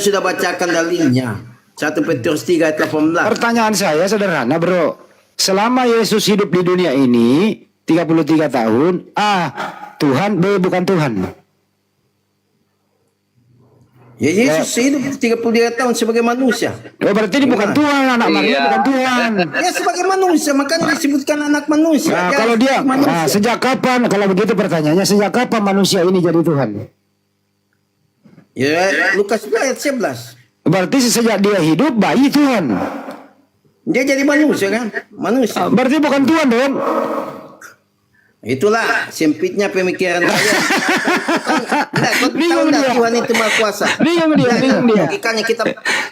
sudah bacakan dalilnya. 1 Petrus 3 ayat 18. Pertanyaan saya sederhana, bro. Selama Yesus hidup di dunia ini 33 tahun, A. Tuhan, B. Bukan Tuhan. Ya Yesus hidup 33 tahun sebagai manusia. Oh, berarti dia bukan Tuhan, anak Maria bukan Tuhan. Ya sebagai manusia, makanya disebutkan anak manusia. Nah, Jangan kalau dia, manusia. sejak kapan, kalau begitu pertanyaannya, sejak kapan manusia ini jadi Tuhan? Ya Lukas 2 ayat 11. Berarti sejak dia hidup, bayi Tuhan. Dia jadi manusia kan? Manusia. Berarti bukan Tuhan dong. Itulah sempitnya pemikiran kalian. Kau tahu enggak Tuhan itu Maha Kuasa? Bingung dia. Logikanya kita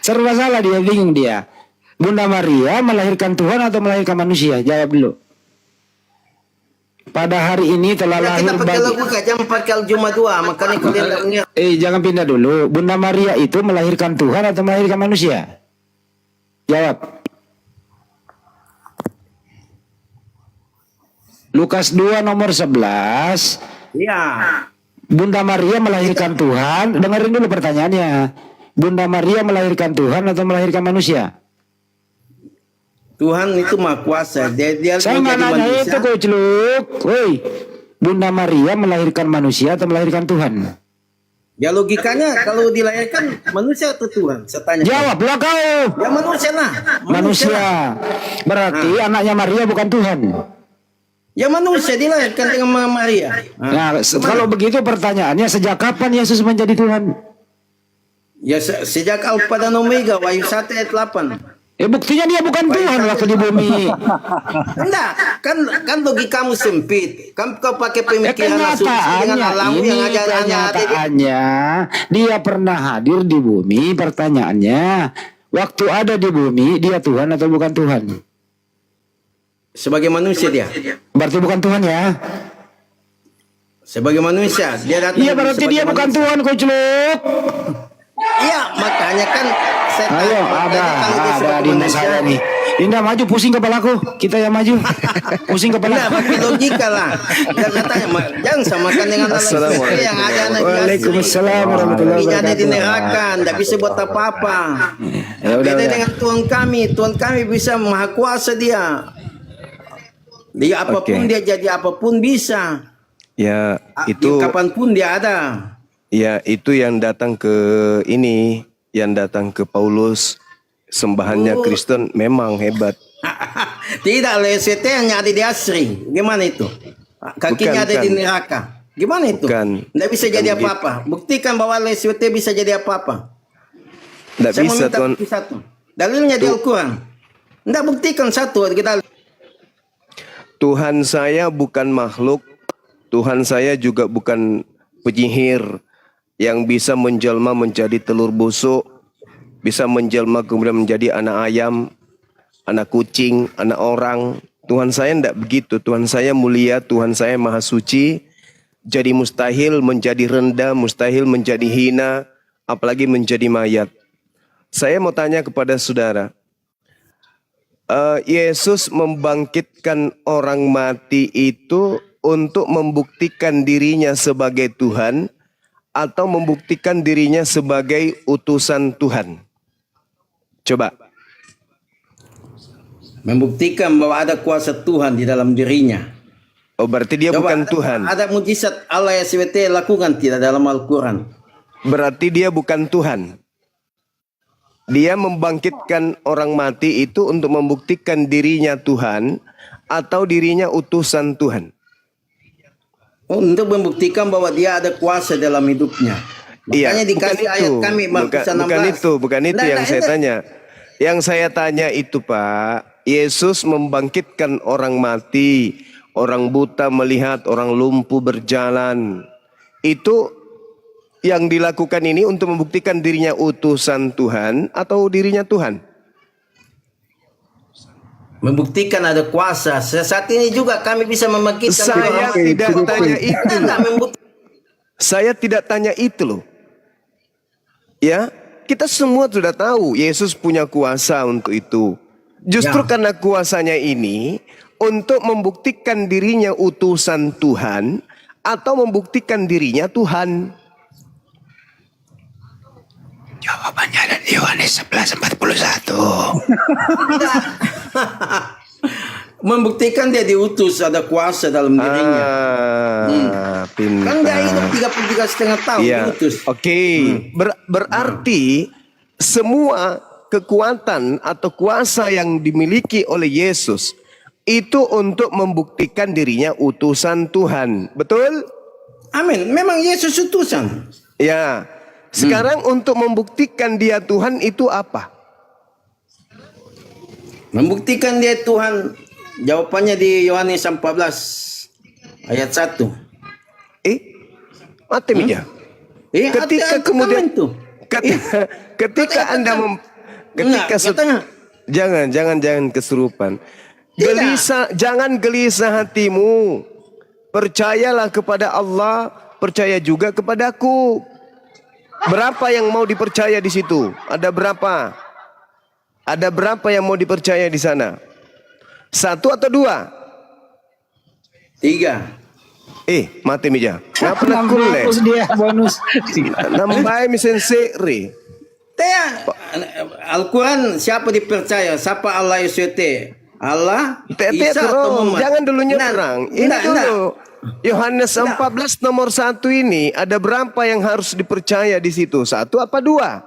Serba salah dia, bingung dia. Bunda Maria melahirkan Tuhan atau melahirkan manusia? Jawab dulu. Pada hari ini telah kita lahir pakai logika, jangan pakai Al-Jum'ah 2. Makanya kalian enggak mengerti. jangan pindah dulu. Bunda Maria itu melahirkan Tuhan atau melahirkan manusia? Jawab. Lukas 2 nomor 11. Iya. Bunda Maria melahirkan Tuhan. Dengerin dulu pertanyaannya. Bunda Maria melahirkan Tuhan atau melahirkan manusia? Tuhan itu Maha Kuasa. Dia Saya nggak menjadi nanya manusia. itu, Kocluk. Woi, Bunda Maria melahirkan manusia atau melahirkan Tuhan? Ya logikanya kalau dilahirkan manusia atau Tuhan? Saya tanya. Jawablah kau. Ya manusia lah. Manusia. Berarti anaknya Maria bukan Tuhan. Ya manusia dilahirkan dengan Maria. Nah, kalau begitu pertanyaannya, sejak kapan Yesus menjadi Tuhan? Ya sejak Alfa dan Omega, Wahyu 1 ayat 8. Buktinya dia bukan Tuhan waktu di bumi. Enggak, kan logikamu sempit. Kan kau pakai pemikiran asumsi dengan alam yang ada kenyataannya dia pernah hadir di bumi. Pertanyaannya, waktu ada di bumi dia Tuhan atau bukan Tuhan? Sebagai manusia dia. Berarti bukan Tuhan ya? Sebagai manusia dia datang. Iya, berarti dia bukan Tuhan, Kocluk. Iya, makanya kan saya Ayo, ada Dinda saya nih. Dinda maju, pusing kepalaku. Kita yang maju. Pusing kepala. Nah, pakai logika lah. Dan katanya jangan samakan dengan Allah yang ada anak. Waalaikumsalam warahmatullahi wabarakatuh. Ada di wabarakatuh. neraka, tidak bisa buat apa-apa. Beda dengan Tuhan kami bisa Maha Kuasa dia. Dia apapun dia jadi apapun bisa. Ya, itu kapanpun dia ada. Ya, itu yang datang ke ini, yang datang ke Paulus, sembahannya Kristen memang hebat. Tidak, LST hanya ada di asri. Gimana itu? Kakinya ada di neraka. Gimana itu? Tidak bisa jadi apa-apa. Buktikan bahwa LST bisa jadi apa-apa. Tidak bisa, Tuhan. Satu. Dalilnya di Al-Quran. Tidak buktikan satu. Kita Tuhan saya bukan makhluk. Tuhan saya juga bukan penyihir yang bisa menjelma menjadi telur busuk, bisa menjelma kemudian menjadi anak ayam, anak kucing, anak orang. Tuhan saya tidak begitu. Tuhan saya mulia, Tuhan saya maha suci. Jadi mustahil menjadi rendah, mustahil menjadi hina, apalagi menjadi mayat. Saya mau tanya kepada saudara, Yesus membangkitkan orang mati itu untuk membuktikan dirinya sebagai Tuhan atau membuktikan dirinya sebagai utusan Tuhan? Coba. Membuktikan bahwa ada kuasa Tuhan di dalam dirinya. Oh, berarti dia bukan Tuhan. Ada mujizat Allah yang SWT lakukan tidak dalam Al-Quran. Berarti dia bukan Tuhan. Dia membangkitkan orang mati itu untuk membuktikan dirinya Tuhan atau dirinya utusan Tuhan. Untuk membuktikan bahwa dia ada kuasa dalam hidupnya. Makanya dikasih ayat kami bukan itu yang saya tanya. Yang saya tanya itu, Pak, Yesus membangkitkan orang mati, orang buta melihat, orang lumpuh berjalan. Itu yang dilakukan ini untuk membuktikan dirinya utusan Tuhan atau dirinya Tuhan? Membuktikan ada kuasa. Saat ini juga kami bisa membangkitkan. Saya tidak tanya itu. Saya tidak tanya itu loh. Ya, kita semua sudah tahu Yesus punya kuasa untuk itu. Justru karena kuasanya ini untuk membuktikan dirinya utusan Tuhan atau membuktikan dirinya Tuhan. Jawab Semuanya ada di Yohanes 11:41. Membuktikan dia diutus, ada kuasa dalam dirinya. Pintar. Kan dia hidup 33,5 tahun Iya. diutus. Oke. Berarti semua kekuatan atau kuasa yang dimiliki oleh Yesus itu untuk membuktikan dirinya utusan Tuhan. Betul? Amin. Memang Yesus utusan. Ya. Sekarang untuk membuktikan dia Tuhan itu apa? Membuktikan dia Tuhan. Jawabannya di Yohanes 14 ayat 1. Mati meja. Ketika kemudian ketika Anda jangan kesurupan. Jangan gelisah hatimu. Percayalah kepada Allah, percaya juga kepadaku. Berapa yang mau dipercaya di situ? Ada berapa? Ada berapa yang mau dipercaya di sana? 1 atau 2? 3. Mati meja. Ngapa nak kulle? Dia bonus. Nambai misen seri. Al-Quran siapa dipercaya? Siapa Allah Yesus? Allah, Isa atau Muhammad? Jangan dulu nyebrang. Ini dulu. Yohanes 14 nomor 1 ini ada berapa yang harus dipercaya di situ? 1 apa 2?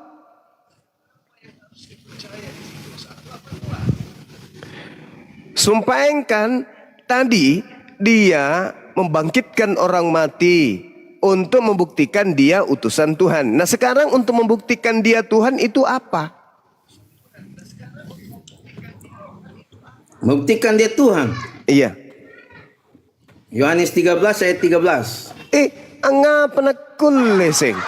Sumpahkan tadi dia membangkitkan orang mati untuk membuktikan dia utusan Tuhan. Nah sekarang untuk membuktikan dia Tuhan itu apa? Membuktikan dia Tuhan. Iya. Yohanes 13 ayat 13. Angapa nak kuleseng?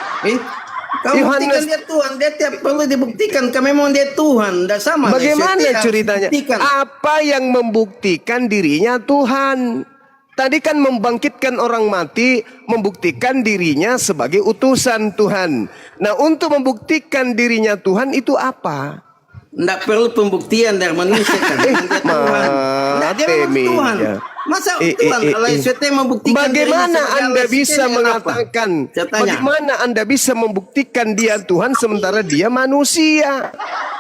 Kamu buktikan dia Tuhan, dia tiap perlu dibuktikan. Kamu memang dia Tuhan, tidak sama. Bagaimana ceritanya? Apa yang membuktikan dirinya Tuhan? Tadi kan membangkitkan orang mati, membuktikan dirinya sebagai utusan Tuhan. Nah untuk membuktikan dirinya Tuhan itu apa? Tidak perlu pembuktian dari manusia kan. Dia Tuhan. Tidak, dia memang Tuhan. Masa Tuhan Allah Yesus membuktikan bagaimana Anda bisa mengatakan? Bagaimana Anda bisa membuktikan dia Tuhan sementara dia manusia?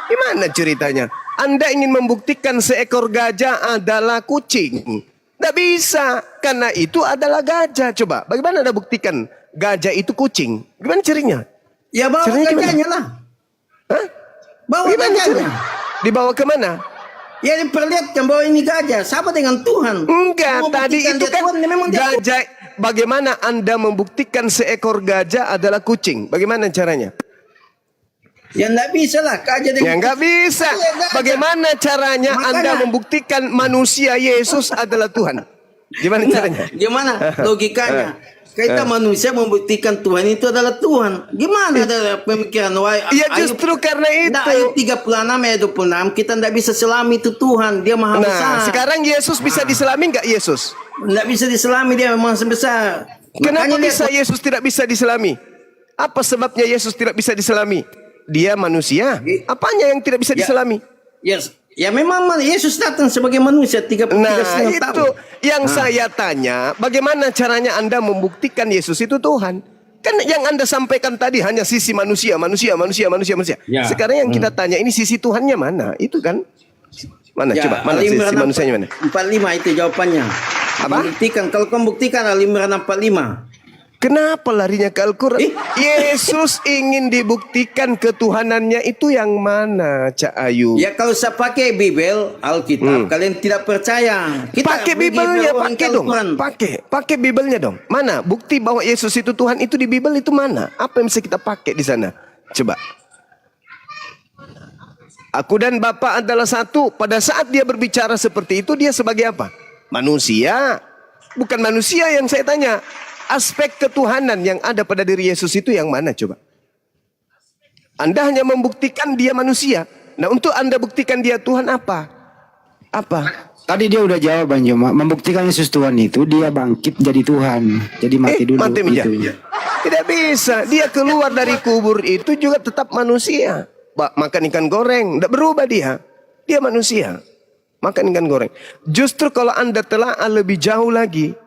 Gimana ceritanya? Anda ingin membuktikan seekor gajah adalah kucing? Tidak bisa, karena itu adalah gajah. Coba, bagaimana Anda buktikan gajah itu kucing? Gimana cirinya? Ya bawa gajahnya lah. Hah? Bawa gajahnya. Dibawa kemana? Ya diperlihatkan bahwa ini gajah. Sama dengan Tuhan. Enggak, tadi itu kan Tuhan, gajah. Bagaimana Anda membuktikan seekor gajah adalah kucing? Bagaimana caranya? Ya enggak bisa lah. Gajah dengan ya enggak bisa. Bagaimana caranya Anda membuktikan manusia Yesus adalah Tuhan? Gimana caranya? Gimana logikanya? Kita manusia membuktikan Tuhan itu adalah Tuhan. Gimana ada pemikiran? Ya justru karena itu. Ayat 36 ayat 26 kita tidak bisa selami itu Tuhan. Dia maha besar. Sekarang Yesus bisa diselami enggak Yesus? Tidak bisa diselami, dia memang sebesar. Kenapa bisa Yesus tidak bisa diselami? Apa sebabnya Yesus tidak bisa diselami? Dia manusia. Apanya yang tidak bisa diselami? Ya memang Yesus datang sebagai manusia 33 tahun. Nah itu yang saya tanya. Bagaimana caranya Anda membuktikan Yesus itu Tuhan? Kan yang Anda sampaikan tadi hanya sisi manusia. Ya. Sekarang yang kita tanya ini sisi Tuhannya mana? Itu kan? Mana ya, coba? Mana sisi manusianya mana? 45 itu jawabannya. Apa? Membuktikan. Kalau kamu buktikan Al-Imran 45. Kenapa larinya ke Al-Quran? Yesus ingin dibuktikan ketuhanannya itu yang mana, Cak Ayu? Ya kalau saya pakai Bibel, Alkitab, kalian tidak percaya. Pakai Bibelnya, pakai dong. Pakai Bibelnya dong. Mana bukti bahwa Yesus itu Tuhan itu di Bibel itu mana? Apa yang bisa kita pakai di sana? Coba. Aku dan Bapa adalah satu. Pada saat dia berbicara seperti itu, dia sebagai apa? Manusia. Bukan manusia yang saya tanya. Aspek ketuhanan yang ada pada diri Yesus itu yang mana coba? Anda hanya membuktikan dia manusia. Nah untuk Anda buktikan dia Tuhan apa? Apa? Tadi dia udah jawab Bang Joma. Membuktikan Yesus Tuhan itu dia bangkit jadi Tuhan. Jadi mati dulu. Mati menjadi. Tidak bisa. Dia keluar dari kubur itu juga tetap manusia. Makan ikan goreng. Tidak berubah dia. Dia manusia. Makan ikan goreng. Justru kalau Anda telah lebih jauh lagi.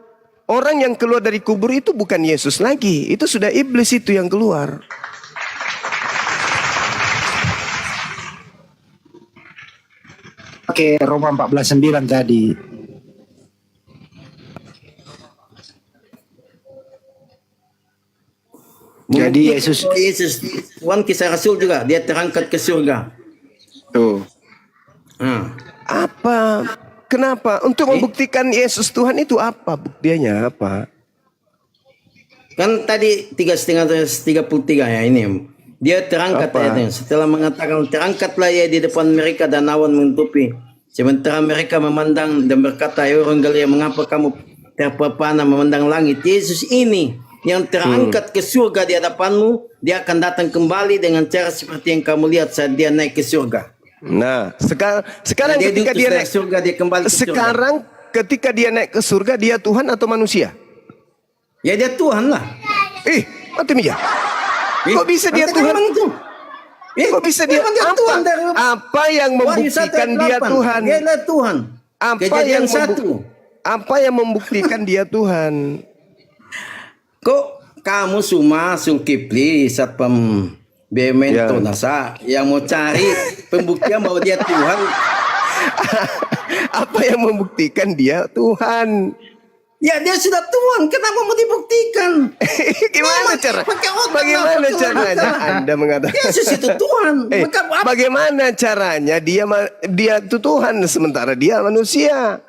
Orang yang keluar dari kubur itu bukan Yesus lagi. Itu sudah iblis itu yang keluar. pakai Roma 14:9 tadi. Jadi Yesus Tuhan kisah Rasul juga, dia terangkat ke surga. tuh. Apa? Kenapa? Untuk membuktikan Yesus Tuhan itu apa? Buktinya apa? Kan tadi 3:33 ya ini. Dia terangkat ayatnya. Setelah mengatakan terangkatlah ia di depan mereka dan awan menutupi. Sementara mereka memandang dan berkata, "Ya orang Galilea, mengapa kamu terpepana memandang langit? Yesus ini yang terangkat ke surga di hadapanmu, dia akan datang kembali dengan cara seperti yang kamu lihat saat dia naik ke surga." Nah, sekarang Dia ketika diutus dia dari naik surga, dia kembali ke surga. sekarang ketika dia naik ke surga, dia Tuhan atau manusia? Ya dia Tuhan lah. Mati Mija. Kok bisa dia Nanti Tuhan? memang itu. Kok bisa dia memang apa? dari Apa yang Wahyu membuktikan 1:8. dia Tuhan? Dia adalah Tuhan. Apa Kejadian yang 1. Apa yang membuktikan dia Tuhan? Kok kamu cuma Zulkifli Satpam BUMN Ya. Tonasa yang mau cari pembuktian bahwa dia Tuhan? Apa yang membuktikan dia Tuhan? Ya dia sudah Tuhan, kenapa mau dibuktikan? Gimana cara? Bagaimana caranya Anda mengatakan Yesus itu Tuhan. Maka apa? bagaimana caranya dia itu Tuhan sementara dia manusia?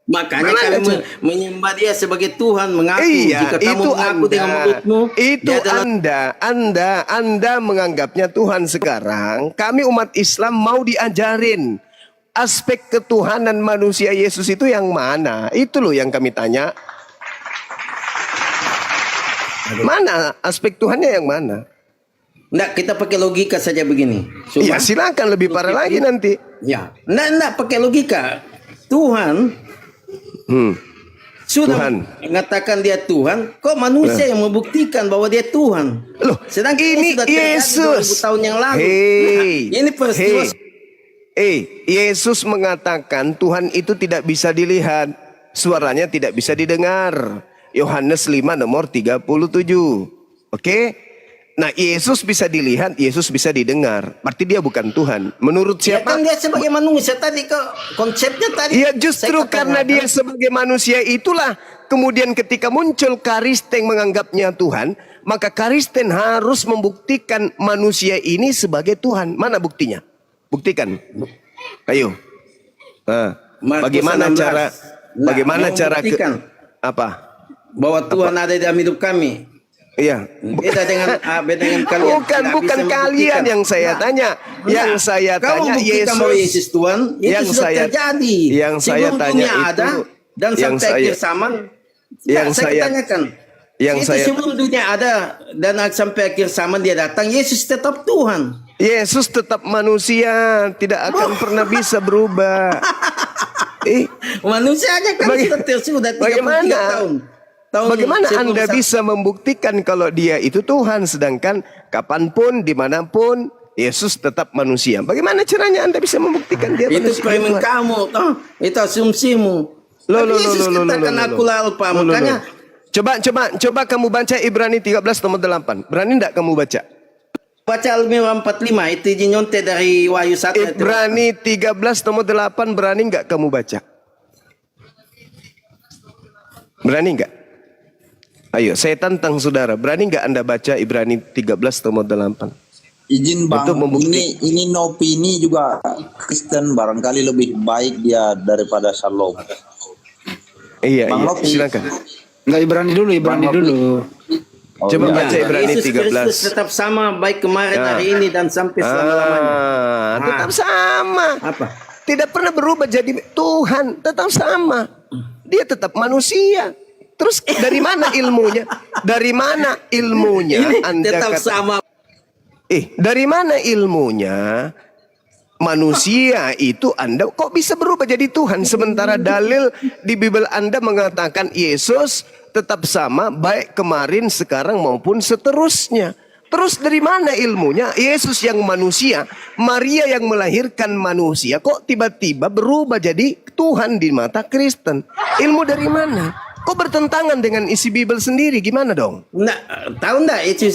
Makanya Bagaimana kami menyembah dia sebagai Tuhan, mengaku. Iya, Jika kamu itu mengaku dengan mulutmu, itu dia adalah Anda menganggapnya Tuhan sekarang. Kami umat Islam mau diajarin aspek ketuhanan manusia Yesus itu yang mana? Itu loh yang kami tanya. Mana aspek Tuhannya yang mana? Enggak, kita pakai logika saja begini. Ya silakan lebih parah lagi nanti. Ya, enggak pakai logika. Tuhan sudah Tuhan mengatakan dia Tuhan, kok manusia yang membuktikan bahwa dia Tuhan? Loh, sedangkan ini sudah terjadi Yesus 2000 tahun yang lalu. Ini peristiwa. Yesus mengatakan Tuhan itu tidak bisa dilihat, suaranya tidak bisa didengar. Yohanes 5 nomor 37. Oke? Nah, Yesus bisa dilihat, Yesus bisa didengar. Berarti dia bukan Tuhan. Menurut Ya siapa? kan dia sebagai manusia tadi, kok konsepnya tadi. Ya justru saya karena katakan, dia sebagai manusia itulah kemudian ketika muncul Karisten menganggapnya Tuhan, maka Karisten harus membuktikan manusia ini sebagai Tuhan. Mana buktinya? Buktikan. Ayo. Markus Bagaimana 16. cara Nah, bagaimana mau cara buktikan apa? bahwa Tuhan ada di dalam hidup kami. Iya. Beda dengan kalian. Bukan Nggak bukan bisa kalian membuktikan. yang saya Nah, tanya. Yang saya Kamu tanya membuktikan bahwa Yesus. Yesus Tuhan, itu Yang sudah saya- terjadi. yang saya Sebelum tanya dunia itu- ada dan yang sampai saya- akhir zaman. yang saya saya- tanyakan. yang itu saya- sebelum dunia ada dan sampai akhir zaman dia datang, Yesus tetap Tuhan. Yesus tetap manusia, tidak akan pernah bisa berubah. Manusianya kan sudah sudah 33 tahun. Bagaimana sebelum Anda bisa membuktikan kalau dia itu Tuhan, sedangkan kapanpun, dimanapun, Yesus tetap manusia. Bagaimana caranya Anda bisa membuktikan dia itu manusia? eksperimen Tuhan? kamu, toh. Itu asumsimu. Tapi Yesus katakan aku alfa, makanya Coba kamu baca Ibrani 13 nomor 8. Berani enggak kamu baca? baca Al-Mimam 45 itu nyontek dari Wahyu 1. Ibrani 13 nomor 8 berani enggak kamu baca? Berani enggak? Ayo, saya tantang saudara. Berani enggak Anda baca Ibrani 13 nomor 8? Izin bang, Untuk membukti- ini Nopi ini juga Kristen, barangkali lebih baik dia daripada Shalom. Iya, Bang iya. Lopi. Silakan. Enggak Ibrani dulu. Oh, Coba iya. baca Ibrani Yesus 13. Kristus tetap sama baik kemarin, Ya. hari ini dan sampai selama-lamanya. Tetap sama. Apa? Tidak pernah berubah jadi Tuhan, tetap sama. Dia tetap manusia. Terus dari mana ilmunya? Dari mana ilmunya Ini Anda tetap kata? sama. Dari mana ilmunya manusia itu Anda kok bisa berubah jadi Tuhan sementara dalil di Bible Anda mengatakan Yesus tetap sama baik kemarin, sekarang maupun seterusnya. Terus dari mana ilmunya? Yesus yang manusia, Maria yang melahirkan manusia, kok tiba-tiba berubah jadi Tuhan di mata Kristen? Ilmu dari mana? Kok bertentangan dengan isi Bible sendiri? Gimana dong? Nah, tahu enggak itu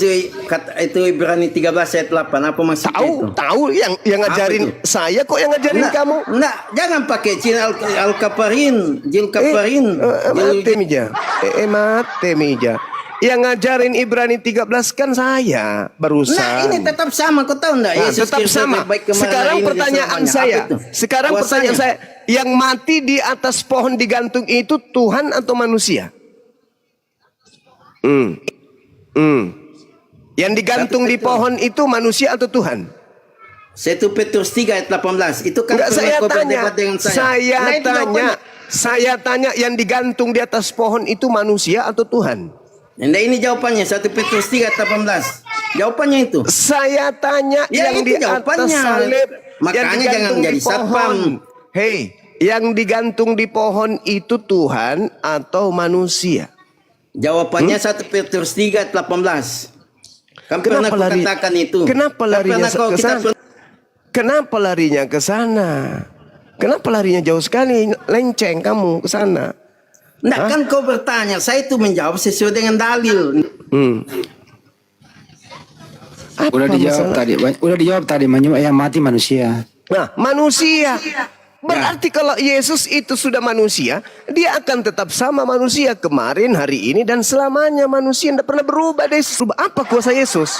Ibrani 13 ayat 8 apa maksudnya itu? Tahu yang ngajarin itu? saya kok yang ngajarin Nah, kamu. Nah, jangan pakai Jil Al-Kafarin, Jil Kafarin. Mate mija. Mate mija. Yang ngajarin Ibrani 13 kan saya barusan. Nah, ini tetap sama, kau tahu enggak? Nah, Yesus tetap Kristus sama. baik kemana Sekarang ini pertanyaan selamanya. saya. Apa itu? Sekarang Kuasanya. pertanyaan saya, yang mati di atas pohon digantung itu Tuhan atau manusia? Yang digantung di pohon itu manusia atau Tuhan? 1 Petrus 3 ayat 18. Itu kan Enggak, pernah saya kau tanya. berdebat dengan saya. Nah, itu jawabannya. Saya tanya yang digantung di atas pohon itu manusia atau Tuhan? Nah, ini jawabannya 1 Petrus 3 ayat 18. Jawabannya itu. Saya tanya Ya, yang itu di atas jawabannya. salib, Makanya yang digantung jangan di jadi pohon. satpam. Hei, yang digantung di pohon itu Tuhan atau manusia? Jawabannya 1 Petrus 3 ayat 18. Kan pernah Kenapa kau lari- katakan itu. Kenapa Kan larinya pernah kau ke kita sana? Kenapa larinya ke sana? Kenapa larinya jauh sekali? Lenceng kamu ke sana. Nah, kan kau bertanya, saya itu menjawab sesuai dengan dalil. Apa Udah dijawab masalah? tadi. Udah dijawab tadi. Yang mati manusia. Nah, manusia. Berarti kalau Yesus itu sudah manusia, dia akan tetap sama manusia kemarin, hari ini, dan selamanya manusia. Tidak pernah berubah. Apa kuasa Yesus?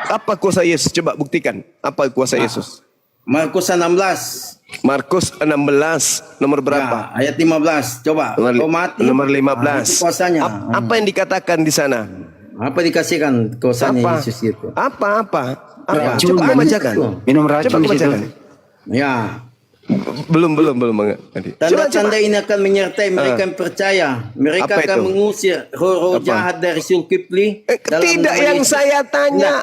Apa kuasa Yesus? Coba buktikan. Apa kuasa Yesus? Markus 16. Markus 16, nomor berapa? Ya, ayat 15. Coba. Kau mati. Nomor Itu 15. kuasanya. Apa yang dikatakan di sana? Apa dikasihkan kuasanya Apa? Yesus itu? Apa? Ya, Coba coba bacakan. itu. Minum racun Coba di situ. bacakan. Ya. Belum. Adi. Tanda-tanda ini akan menyertai mereka yang percaya. Mereka Apa akan itu? mengusir roh-roh Apa? jahat dari Zulkifli. dalam Tidak nama yang Yesus. saya tanya. Nah,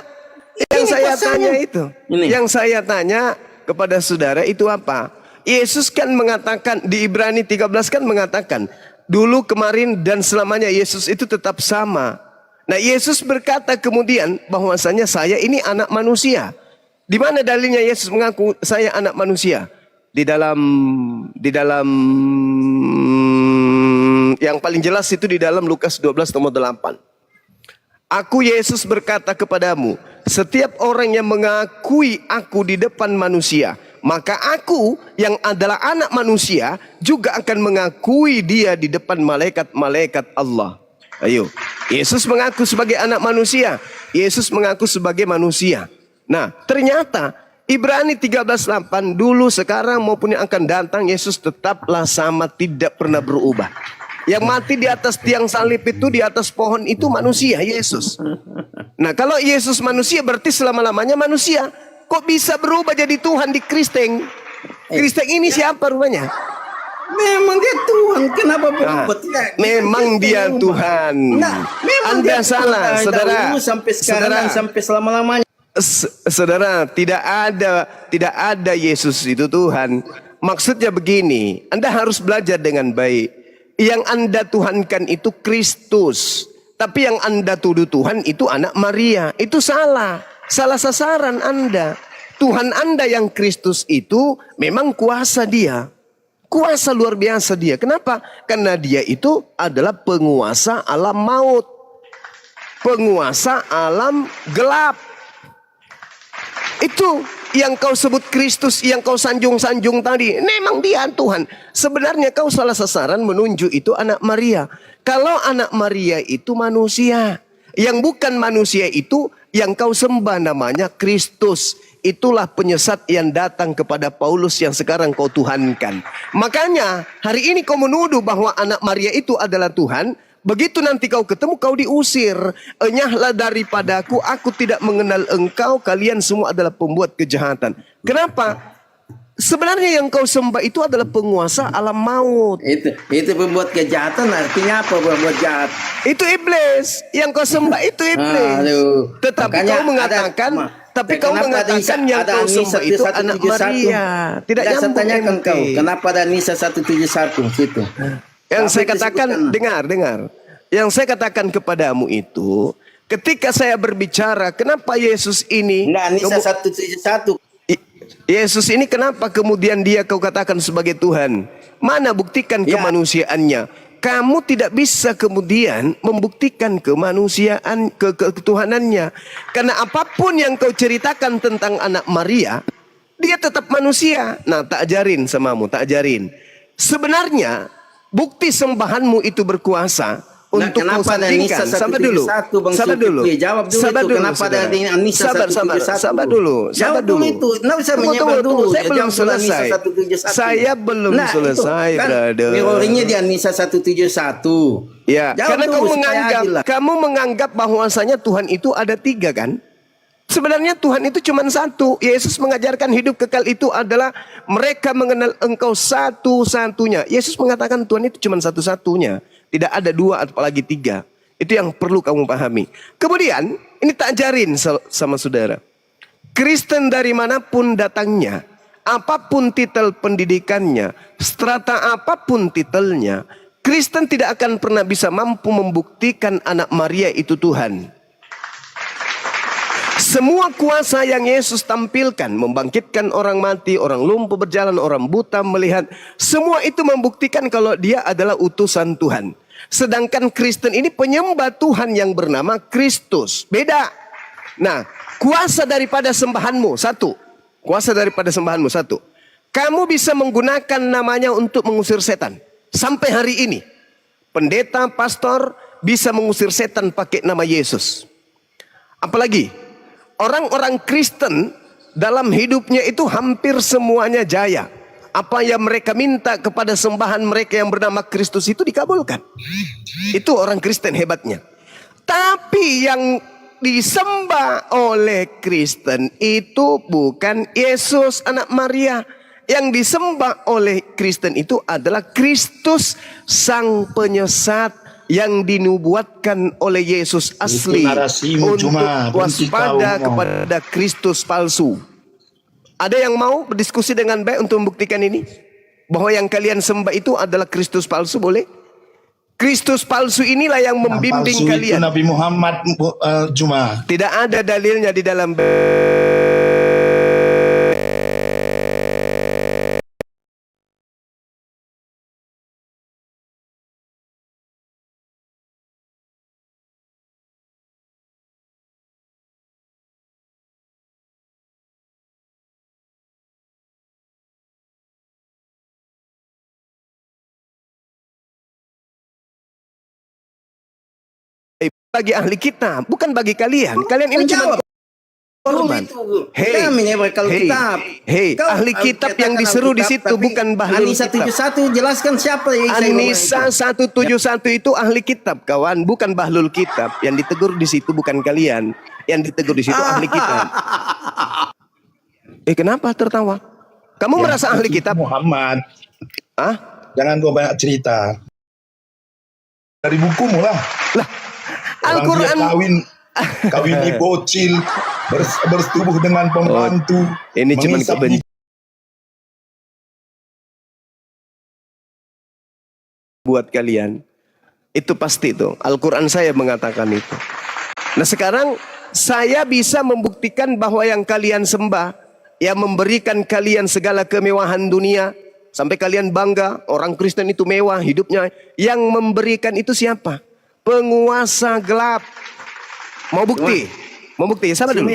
Yang ini saya kuasanya. tanya itu. Ini. Yang saya tanya kepada saudara itu apa? Yesus kan mengatakan di Ibrani 13 kan mengatakan dulu, kemarin, dan selamanya Yesus itu tetap sama. Nah, Yesus berkata kemudian bahwasanya saya ini anak manusia. Di mana dalilnya Yesus mengaku saya anak manusia? Di dalam yang paling jelas itu di dalam Lukas 12 nomor 8. Aku Yesus berkata kepadamu, setiap orang yang mengakui aku di depan manusia, maka aku yang adalah anak manusia juga akan mengakui dia di depan malaikat-malaikat Allah. Ayo, Yesus mengaku sebagai anak manusia. Yesus mengaku sebagai manusia. Nah, ternyata Ibrani 13:8 dulu, sekarang maupun yang akan datang, Yesus tetaplah sama, tidak pernah berubah. Yang mati di atas tiang salib itu, di atas pohon itu manusia, Yesus. Nah, kalau Yesus manusia berarti selama-lamanya manusia. Kok bisa berubah jadi Tuhan di Kristen? Kristen ini siapa rupanya? Memang dia Tuhan. Kenapa berubah? Tidak. Memang dia berubah. Tuhan. Nah, memang Anda dia salah, Tuhan. saudara. Dahulu sampai sekarang Saudara. dan sampai selama-lamanya. Saudara, tidak ada Yesus itu Tuhan. Maksudnya begini, Anda harus belajar dengan baik. Yang Anda tuhankan itu Kristus, tapi yang Anda tuduh Tuhan itu anak Maria. Itu salah sasaran Anda. Tuhan Anda yang Kristus itu memang kuasa dia. Kuasa luar biasa dia. Kenapa? Karena dia itu adalah penguasa alam maut. Penguasa alam gelap. Itu yang kau sebut Kristus, yang kau sanjung-sanjung tadi. Memang dia Tuhan. Sebenarnya kau salah sasaran menuju itu anak Maria. Kalau anak Maria itu manusia. Yang bukan manusia itu yang kau sembah namanya Kristus. Itulah penyesat yang datang kepada Paulus yang sekarang kau tuhankan. Makanya hari ini kau menuduh bahwa anak Maria itu adalah Tuhan. Begitu nanti kau ketemu, kau diusir. Enyahlah daripadaku, aku tidak mengenal engkau. Kalian semua adalah pembuat kejahatan. Kenapa? Sebenarnya yang kau sembah itu adalah penguasa alam maut. Itu pembuat kejahatan, artinya apa pembuat jahat? Itu iblis. Yang kau sembah itu iblis. Aduh. Tetapi Makanya kau mengatakan, kau mengatakan yang kau sembah itu anak Maria. Tidak saya nyambung tanyakan ente. kau, kenapa ada Nisa 171 situ? Yang Apa saya itu katakan, disebutkan? dengar. Yang saya katakan kepadamu itu, ketika saya berbicara, kenapa Yesus ini, Enggak, Nisa 171. Yesus ini kenapa kemudian dia kau katakan sebagai Tuhan? Mana buktikan Ya. kemanusiaannya? kamu tidak bisa kemudian membuktikan kemanusiaan, ketuhanannya. Karena apapun yang kau ceritakan tentang anak Maria, dia tetap manusia. Nah, tak ajarin samamu, tak ajarin. Sebenarnya bukti sembahanmu itu berkuasa untuk kau kenapa ada sandingkan. Nisa Sabar dulu. 171, Bang Sabar Zulkifli? dulu. Jawab dulu Sabar itu, dulu. kenapa ada saudara. Nisa Sabar 171? sabar dulu. Jawab Sabar dulu. dulu itu. Nggak usah Tunggu, menyebar dulu. Saya Ya, belum jawab dulu selesai. Nisa 171. Saya belum Nah, selesai, itu, kan, brother. mirroringnya di Nisa 171. Ya, Jawab karena dulu, supaya adil lah. kamu menganggap bahwasanya Tuhan itu ada 3 kan? Sebenarnya Tuhan itu cuma 1. Yesus mengajarkan hidup kekal itu adalah mereka mengenal Engkau satu-satunya. Yesus mengatakan Tuhan itu cuma satu-satunya. Tidak ada 2 apalagi 3. Itu yang perlu kamu pahami. Kemudian ini tak ajarin sama saudara. Kristen dari manapun datangnya, apapun titel pendidikannya, strata apapun titelnya, Kristen tidak akan pernah bisa mampu membuktikan anak Maria itu Tuhan. Semua kuasa yang Yesus tampilkan, membangkitkan orang mati, orang lumpuh berjalan, orang buta melihat, semua itu membuktikan kalau dia adalah utusan Tuhan. Sedangkan Kristen ini penyembah Tuhan yang bernama Kristus. Beda. Nah, kuasa daripada sembahanmu, 1. Kuasa daripada sembahanmu, 1. Kamu bisa menggunakan namanya untuk mengusir setan. Sampai hari ini, pendeta, pastor bisa mengusir setan pakai nama Yesus. Apalagi, orang-orang Kristen dalam hidupnya itu hampir semuanya jaya. Apa yang mereka minta kepada sembahan mereka yang bernama Kristus itu dikabulkan. Itu orang Kristen hebatnya. Tapi yang disembah oleh Kristen itu bukan Yesus anak Maria. Yang disembah oleh Kristen itu adalah Kristus sang penyesat yang dinubuatkan oleh Yesus asli untuk waspada kepada Kristus palsu. Ada yang mau berdiskusi dengan baik untuk membuktikan ini? Bahwa yang kalian sembah itu adalah Kristus palsu, boleh? Kristus palsu inilah yang membimbing kalian. Itu Nabi Muhammad Juma. Tidak ada dalilnya di dalam bagi ahli kitab, bukan bagi kalian. Kalian ini cuma korban. Hei, ahli kitab yang diseru di situ bukan bahlul Anisa kitab. 71 jelaskan siapa yang Anisa 171 itu ahli kitab, kawan, bukan bahlul kitab. Yang ditegur di situ bukan kalian. Yang ditegur di situ ahli kitab. Kenapa tertawa? Kamu merasa ahli kitab? Muhammad. Ah? Jangan kau banyak cerita. Dari bukumu lah. Lah, Al-Quran kawin bocil, bersetubuh dengan pembantu. Ini cuma kebencian buat kalian. Itu pasti itu. Al-Quran saya mengatakan itu. Nah, sekarang saya bisa membuktikan bahwa yang kalian sembah, yang memberikan kalian segala kemewahan dunia, sampai kalian bangga, orang Kristen itu mewah hidupnya. Yang memberikan itu siapa? Penguasa gelap. Mau bukti? Mau bukti? Sabar dulu.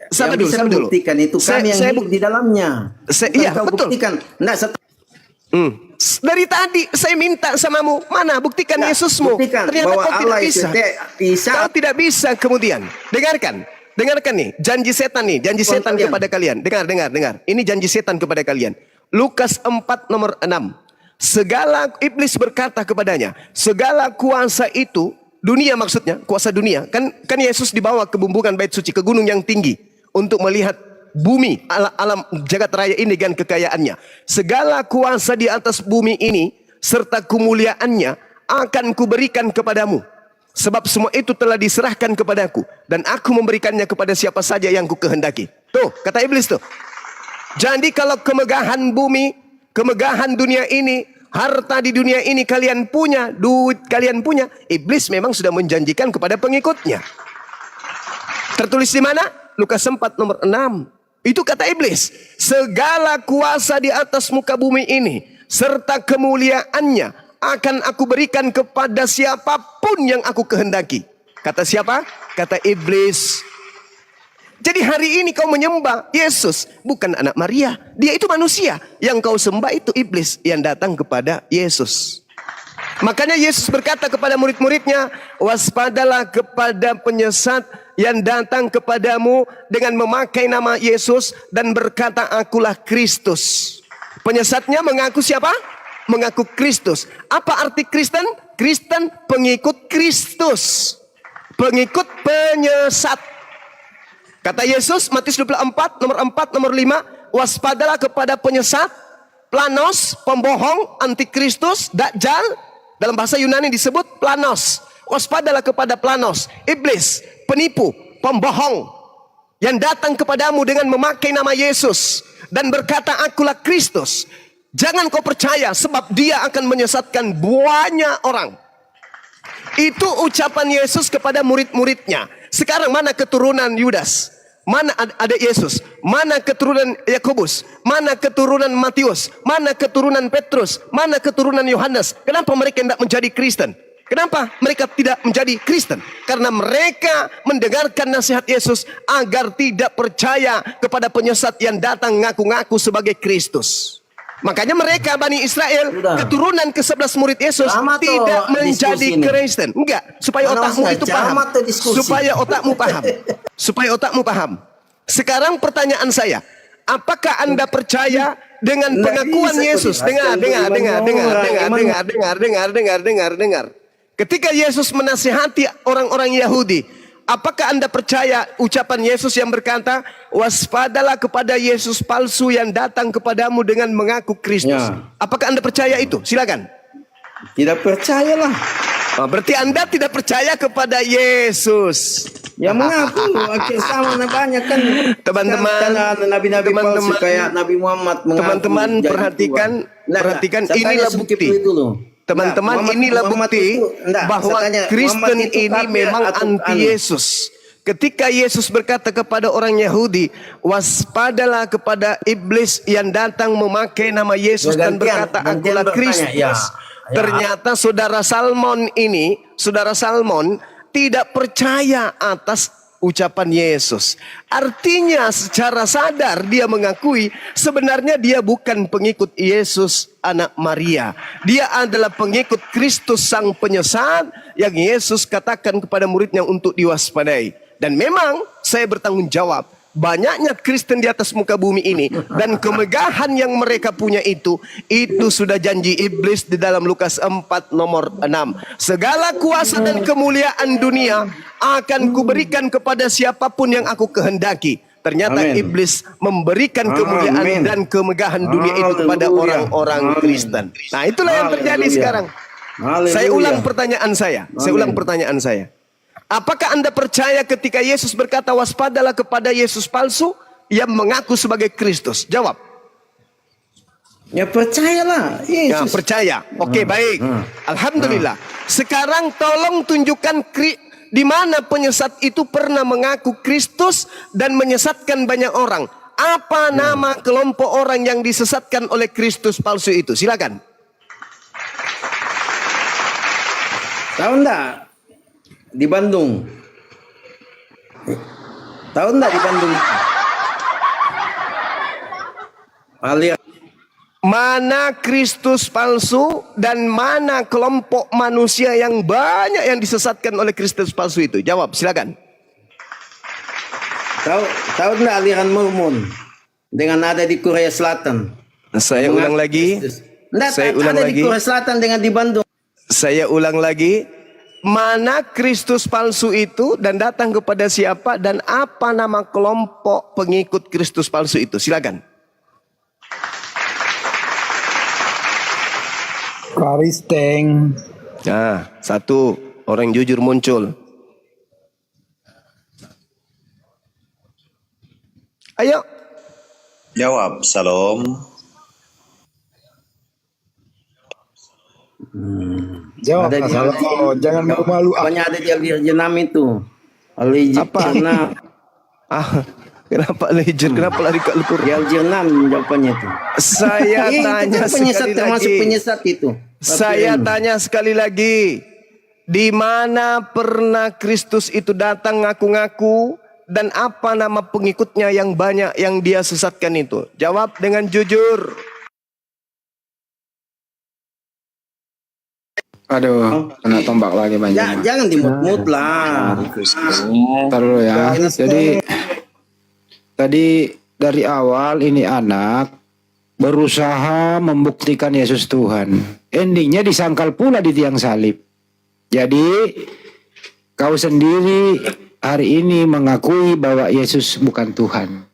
Sabar dulu. Buktikan itu kami yang hidup di dalamnya. Iya, betul. Buktikan. Dari tadi saya minta samamu, mana buktikan Yesusmu. Ternyata bahwa kau tidak bisa. Kau tidak bisa kemudian. Dengarkan nih, janji setan kepada kalian. Dengar. Ini janji setan kepada kalian. Lukas 4 nomor 6. Segala iblis berkata kepadanya, segala kuasa itu, dunia maksudnya, kuasa dunia. Kan Yesus dibawa ke bumbungan bait suci, ke gunung yang tinggi untuk melihat bumi, alam jagat raya ini dan kekayaannya. Segala kuasa di atas bumi ini serta kemuliaannya akan kuberikan kepadamu. Sebab semua itu telah diserahkan kepadaku dan aku memberikannya kepada siapa saja yang kukehendaki. Tuh, kata iblis tuh. Jadi kalau kemegahan bumi, kemegahan dunia ini, harta di dunia ini kalian punya, duit kalian punya, iblis memang sudah menjanjikan kepada pengikutnya. Tertulis di mana? Lukas 4 nomor 6. Itu kata iblis. Segala kuasa di atas muka bumi ini serta kemuliaannya akan aku berikan kepada siapapun yang aku kehendaki. Kata siapa? Kata iblis. Jadi hari ini kau menyembah Yesus, bukan anak Maria. Dia itu manusia. Yang kau sembah itu iblis yang datang kepada Yesus. Makanya Yesus berkata kepada murid-muridnya, waspadalah kepada penyesat yang datang kepadamu dengan memakai nama Yesus dan berkata, akulah Kristus. Penyesatnya mengaku siapa? Mengaku Kristus. Apa arti Kristen? Kristen pengikut Kristus. Pengikut penyesat. Kata Yesus, Matius 24, nomor 4, nomor 5, waspadalah kepada penyesat, planos, pembohong, antikristus, dajjal. Dalam bahasa Yunani disebut planos. Waspadalah kepada planos, iblis, penipu, pembohong, yang datang kepadamu dengan memakai nama Yesus dan berkata, akulah Kristus. Jangan kau percaya, sebab dia akan menyesatkan banyak orang. Itu ucapan Yesus kepada murid-muridnya. Sekarang mana keturunan Yudas? Mana adik Yesus? Mana keturunan Yakobus? Mana keturunan Matius? Mana keturunan Petrus? Mana keturunan Yohanes? Kenapa mereka tidak menjadi Kristen? Kenapa mereka tidak menjadi Kristen? Karena mereka mendengarkan nasihat Yesus agar tidak percaya kepada penyesat yang datang ngaku-ngaku sebagai Kristus. Makanya mereka Bani Israel, keturunan ke-11 murid Yesus, tidak menjadi Kristen. Enggak, supaya otakmu itu paham. Supaya otakmu paham. Supaya otakmu paham. Sekarang pertanyaan saya, apakah Anda percaya dengan pengakuan Yesus? Dengar. Ketika Yesus menasihati orang-orang Yahudi, apakah Anda percaya ucapan Yesus yang berkata, waspadalah kepada Yesus palsu yang datang kepadamu dengan mengaku Kristus? Ya. Apakah Anda percaya itu? Silakan. Tidak percayalah. Berarti Anda tidak percaya kepada Yesus. Ya mengaku akhir sama banyak kan. Teman-teman, nabi-nabi palsu kayak Nabi Muhammad mengaku. Teman-teman jadi perhatikan, Tuhan. perhatikan Saya tanya inilah sedikit bukti. dulu. Teman-teman, inilah bukti bahwa Kristen ini memang anti Yesus. Ketika Yesus berkata kepada orang Yahudi, waspadalah kepada iblis yang datang memakai nama Yesus dan berkata, akulah Kristus. Ternyata saudara Salmon tidak percaya atas ucapan Yesus. Artinya secara sadar dia mengakui sebenarnya dia bukan pengikut Yesus anak Maria. Dia adalah pengikut Kristus sang penyesat yang Yesus katakan kepada muridnya untuk diwaspadai. Dan memang saya bertanggung jawab, banyaknya Kristen di atas muka bumi ini dan kemegahan yang mereka punya itu sudah janji iblis di dalam Lukas 4 nomor 6. Segala kuasa dan kemuliaan dunia akan kuberikan kepada siapapun yang aku kehendaki. Ternyata iblis memberikan kemuliaan dan kemegahan dunia itu kepada orang-orang Kristen. Nah, itulah yang terjadi sekarang. Saya ulang pertanyaan saya. Apakah Anda percaya ketika Yesus berkata waspadalah kepada Yesus palsu yang mengaku sebagai Kristus? Jawab. Ya percayalah. Yesus. Ya percaya. Oke, baik. Alhamdulillah. Sekarang tolong tunjukkan di mana penyesat itu pernah mengaku Kristus dan menyesatkan banyak orang. Apa nama kelompok orang yang disesatkan oleh Kristus palsu itu? Silakan. Tahu enggak? Di Bandung. Tahu enggak di Bandung? Aliran Mana Kristus palsu dan mana kelompok manusia yang banyak yang disesatkan oleh Kristus palsu itu? Jawab, silakan. Tahu enggak aliran Mormon dengan ada di Korea Selatan? Saya ulang lagi. Saya ulang lagi. Di Korea Selatan dengan di Bandung. Saya ulang lagi. Mana Kristus palsu itu dan datang kepada siapa dan apa nama kelompok pengikut Kristus palsu itu? Silakan. Karisteng. Nah, satu orang jujur muncul. Ayo. Jawab, Salam. Jawab. Ada di- Jangan malu-malu. Pokoknya ada di Al-Jannah itu. Al-Jannah. Kenapa lejer? Kenapa lari ke Al-Quran? Di Al-Jannah jawabannya itu. Saya Itu tanya kan penyesat sekali termasuk lagi. penyesat itu. Saya tanya sekali lagi, di mana pernah Kristus itu datang ngaku-ngaku dan apa nama pengikutnya yang banyak yang dia sesatkan itu? Jawab dengan jujur. Aduh, kena tombak lagi banyak. Jangan dimut-mut lah. Ntar dulu ya. Jadi tadi dari awal ini anak berusaha membuktikan Yesus Tuhan. Endingnya disangkal pula di tiang salib. Jadi kau sendiri hari ini mengakui bahwa Yesus bukan Tuhan.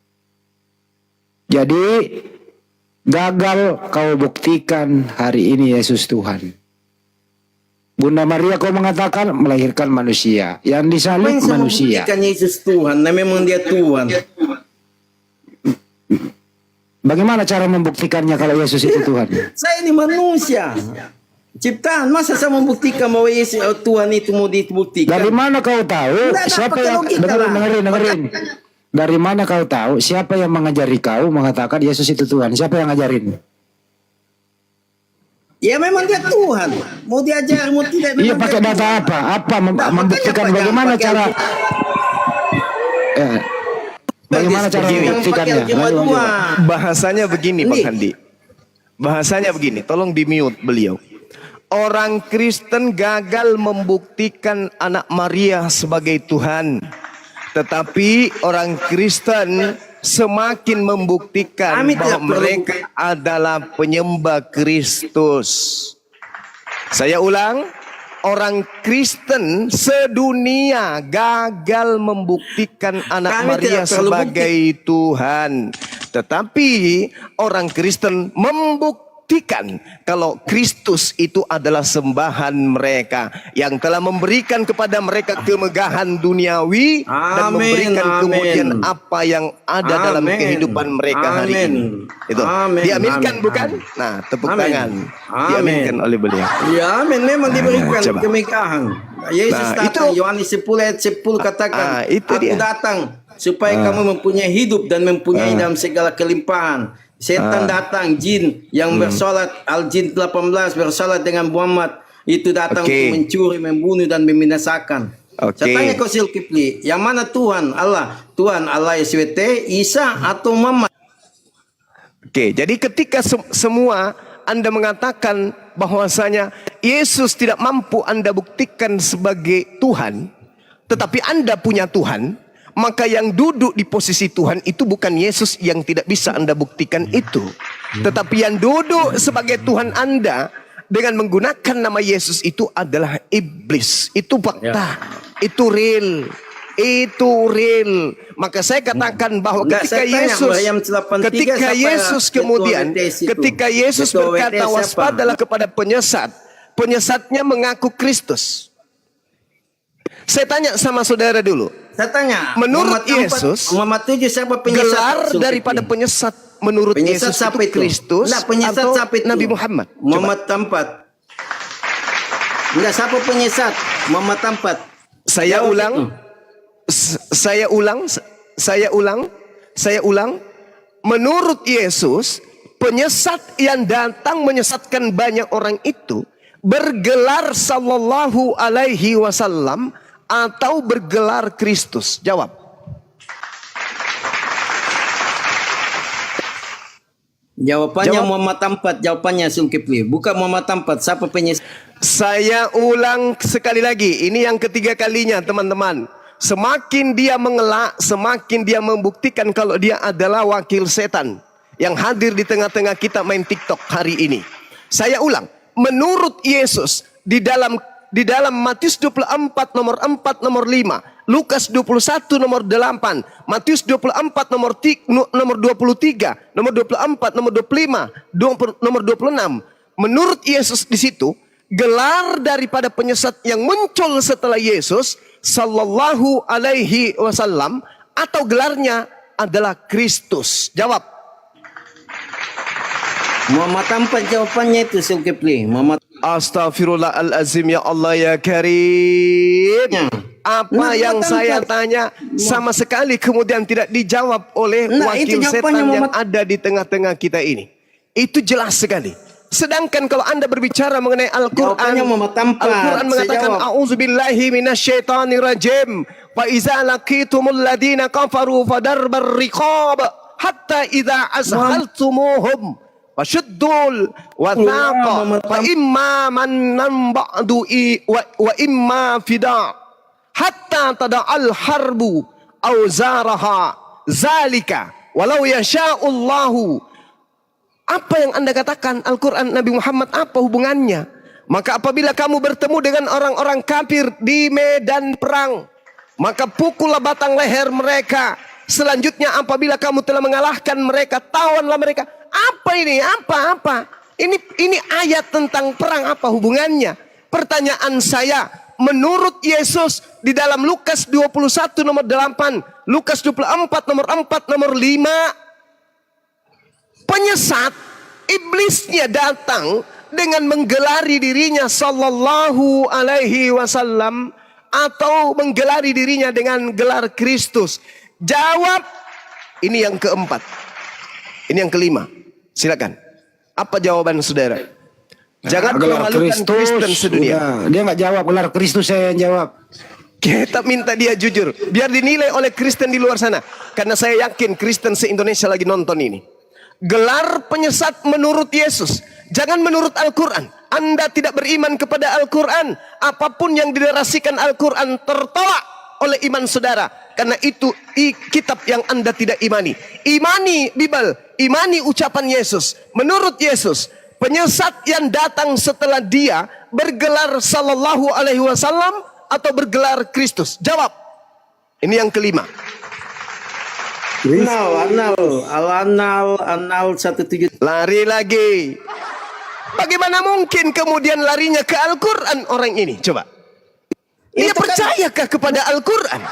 Jadi gagal kau buktikan hari ini Yesus Tuhan. Bunda Maria kau mengatakan melahirkan manusia, yang disalib manusia. Membuktikan Yesus Tuhan, nah memang dia Tuhan. Bagaimana cara membuktikannya kalau Yesus itu Tuhan? Saya ini manusia, ciptaan. Masa saya membuktikan bahwa Yesus Tuhan itu mau dibuktikan? Dari mana kau tahu? Nggak ada Siapa pakai yang logika lah. dengerin? Dari mana kau tahu? Siapa yang mengajari kau mengatakan Yesus itu Tuhan? Siapa yang ngajarin? Ya memang dia Tuhan. Mau diajar, mau tidak. Iya, memang pakai dia data Tuhan. apa? Apa Nah, membuktikan makanya bagaimana pakai cara? Bagaimana cara Yang membuktikannya? pakai cuma Lanjut. dua. Bahasanya begini Bang Handi. Bahasanya begini, tolong di-mute beliau. Orang Kristen gagal membuktikan anak Maria sebagai Tuhan. Tetapi orang Kristen semakin membuktikan Kami tidak bahwa mereka adalah penyembah Kristus. Saya ulang, orang Kristen sedunia gagal membuktikan anak Kami Maria tidak perlu sebagai Tuhan. Tetapi orang Kristen membuktikan kalau Kristus itu adalah sembahan mereka yang telah memberikan kepada mereka kemegahan duniawi dan Amin, memberikan amin. kemudian apa yang ada dalam Amin. kehidupan mereka hari Amin. ini. Itu Amin, diaminkan amin, bukan? amin. Nah, tepuk Amin. tangan. Amin. Diaminkan oleh beliau. Ya amin, memang diberikan coba. kemegahan. Yesus Nah, datang, itu- Yohanes 10 ayat 10 katakan, itu aku dia. datang supaya kamu mempunyai hidup dan mempunyai dalam segala kelimpahan. Setan datang, jin yang bersolat, Al-Jin 18 bersolat dengan Muhammad, itu datang Oke. untuk mencuri, membunuh dan membinasakan. Oke. Saya tanya kau Zulkifli, yang mana Tuhan? Allah. Tuhan Allah SWT, Isa atau Muhammad? Oke, jadi ketika semua Anda mengatakan bahwasanya Yesus tidak mampu Anda buktikan sebagai Tuhan, tetapi Anda punya Tuhan, maka yang duduk di posisi Tuhan itu bukan Yesus yang tidak bisa Anda buktikan itu. Tetapi yang duduk sebagai Tuhan Anda dengan menggunakan nama Yesus itu adalah iblis. Itu fakta. Itu real. Itu real. Maka saya katakan bahwa Enggak, ketika saya tanya, Yesus Maryam 83, ketika siapa Yesus ketua kemudian WTS itu? ketika Yesus Ketua berkata WTS siapa? waspadalah kepada penyesat, penyesatnya mengaku Kristus. Saya tanya sama saudara dulu, Saya tanya, menurut Yesus, Muhammad 7 siapa penyesat? gelar Zulkifli? daripada penyesat menurut Penyesat Yesus siapa itu itu? Kristus Nah, penyesat atau siapa itu? Nabi Muhammad? Coba. Muhammad Tampat. Enggak, siapa penyesat? Muhammad Tampat. Saya Jawab ulang, itu. saya ulang. Menurut Yesus, penyesat yang datang menyesatkan banyak orang itu bergelar sallallahu alaihi wasallam atau bergelar Kristus. Jawab. Jawabannya Jawab. Muhammad Tampat, jawabannya Zulkifli. Bukan Muhammad Tampat, siapa penyesat? Saya ulang sekali lagi. Ini yang ketiga kalinya, teman-teman. Semakin dia mengelak, semakin dia membuktikan kalau dia adalah wakil setan yang hadir di tengah-tengah kita main TikTok hari ini. Saya ulang, menurut Yesus di dalam Matius 24 nomor 4 nomor 5, Lukas 21 nomor 8, Matius 24 nomor 23, nomor 24, nomor 25, nomor 26. Menurut Yesus di situ, gelar daripada penyesat yang muncul setelah Yesus sallallahu alaihi wasallam atau gelarnya adalah Kristus. Jawab. Muhammad Tampat jawabannya itu Zulkifli. Muhammad Astaghfirullahalazim, ya Allah ya Karim. Apa Nah, yang Muhammad saya Tampat. tanya sama sekali kemudian tidak dijawab oleh Nah, itu wakil jawabannya setan yang Muhammad. ada di tengah-tengah kita ini. Itu jelas sekali. Sedangkan kalau Anda berbicara mengenai Al-Quran, Jawabannya Muhammad Tampan. Al-Quran mengatakan Saya jawab. a'udzubillahi minasyaitonirrajim. Fa iza laqitumul ladina kafaru fadarbar riqab hatta idza azhaltumuhum fashuddul wathaqa fa imma mannan ba'du wa imma fida hatta tada'al harbu auzaraha zalika walau yasha'ullahu. Apa yang Anda katakan Al-Quran Nabi Muhammad, apa hubungannya? Maka apabila kamu bertemu dengan orang-orang kafir di medan perang, maka pukullah batang leher mereka. Selanjutnya apabila kamu telah mengalahkan mereka, tawanlah mereka. Apa ini? Apa? Ini ayat tentang perang, apa hubungannya? Pertanyaan saya, menurut Yesus di dalam Lukas 21 nomor 8, Lukas 24 nomor 4, nomor 5, penyesat iblisnya datang dengan menggelari dirinya sallallahu alaihi wasallam atau menggelari dirinya dengan gelar Kristus. Jawab. Ini yang keempat. Ini yang kelima. Silakan. Apa jawaban saudara? Jangan Gelar memalukan Kristen sedunia. Udah, dia nggak jawab, gelar Kristus saya yang jawab. Kita minta dia jujur, biar dinilai oleh Kristen di luar sana. Karena saya yakin Kristen se-Indonesia lagi nonton ini. Gelar penyesat menurut Yesus, jangan menurut Al-Quran. Anda tidak beriman kepada Al-Quran, apapun yang dinarasikan Al-Quran tertolak oleh iman saudara. Karena itu kitab yang Anda tidak imani. Imani Bible, imani ucapan Yesus. Menurut Yesus, penyesat yang datang setelah dia bergelar sallallahu alaihi wasallam atau bergelar Kristus. Jawab. Ini yang kelima. Anal 17. Lari lagi. Bagaimana mungkin kemudian larinya ke Al-Quran orang ini? Coba. Dia percayakah kepada Al-Quran?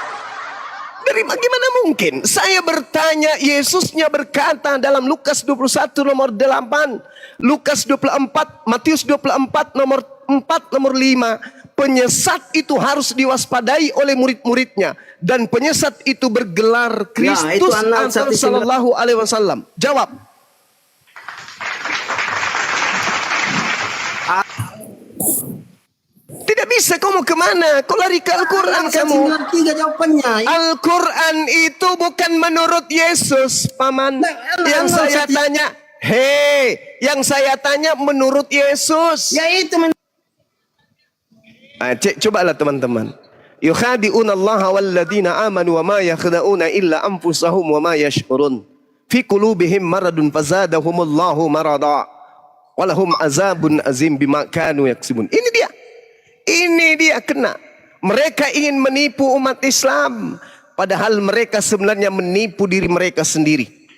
Dari bagaimana mungkin? Saya bertanya, Yesusnya berkata dalam Lukas 21 nomor 8, Lukas 24, Matius 24 nomor 4, nomor 5. Penyesat itu harus diwaspadai oleh murid-muridnya. Dan penyesat itu bergelar Kristus atau sallallahu alaihi wasallam. Jawab. Tidak bisa, kamu kemana? Kau lari ke Al-Quran kamu. 93 jawabannya. Al-Quran itu bukan menurut Yesus, Paman. Yang saya tanya, yang saya tanya menurut Yesus. Ya itu Cobalah teman-teman. Yukhadi'una Allah walladzina amanu wa ma yakhda'una illa anfusahum wa ma yash'urun. Fi qulubihim maradun fazadahumullahu marada. Walahum azabun azim bima kanu yaksibun. Ini dia kena. Mereka ingin menipu umat Islam, padahal mereka sebenarnya menipu diri mereka sendiri.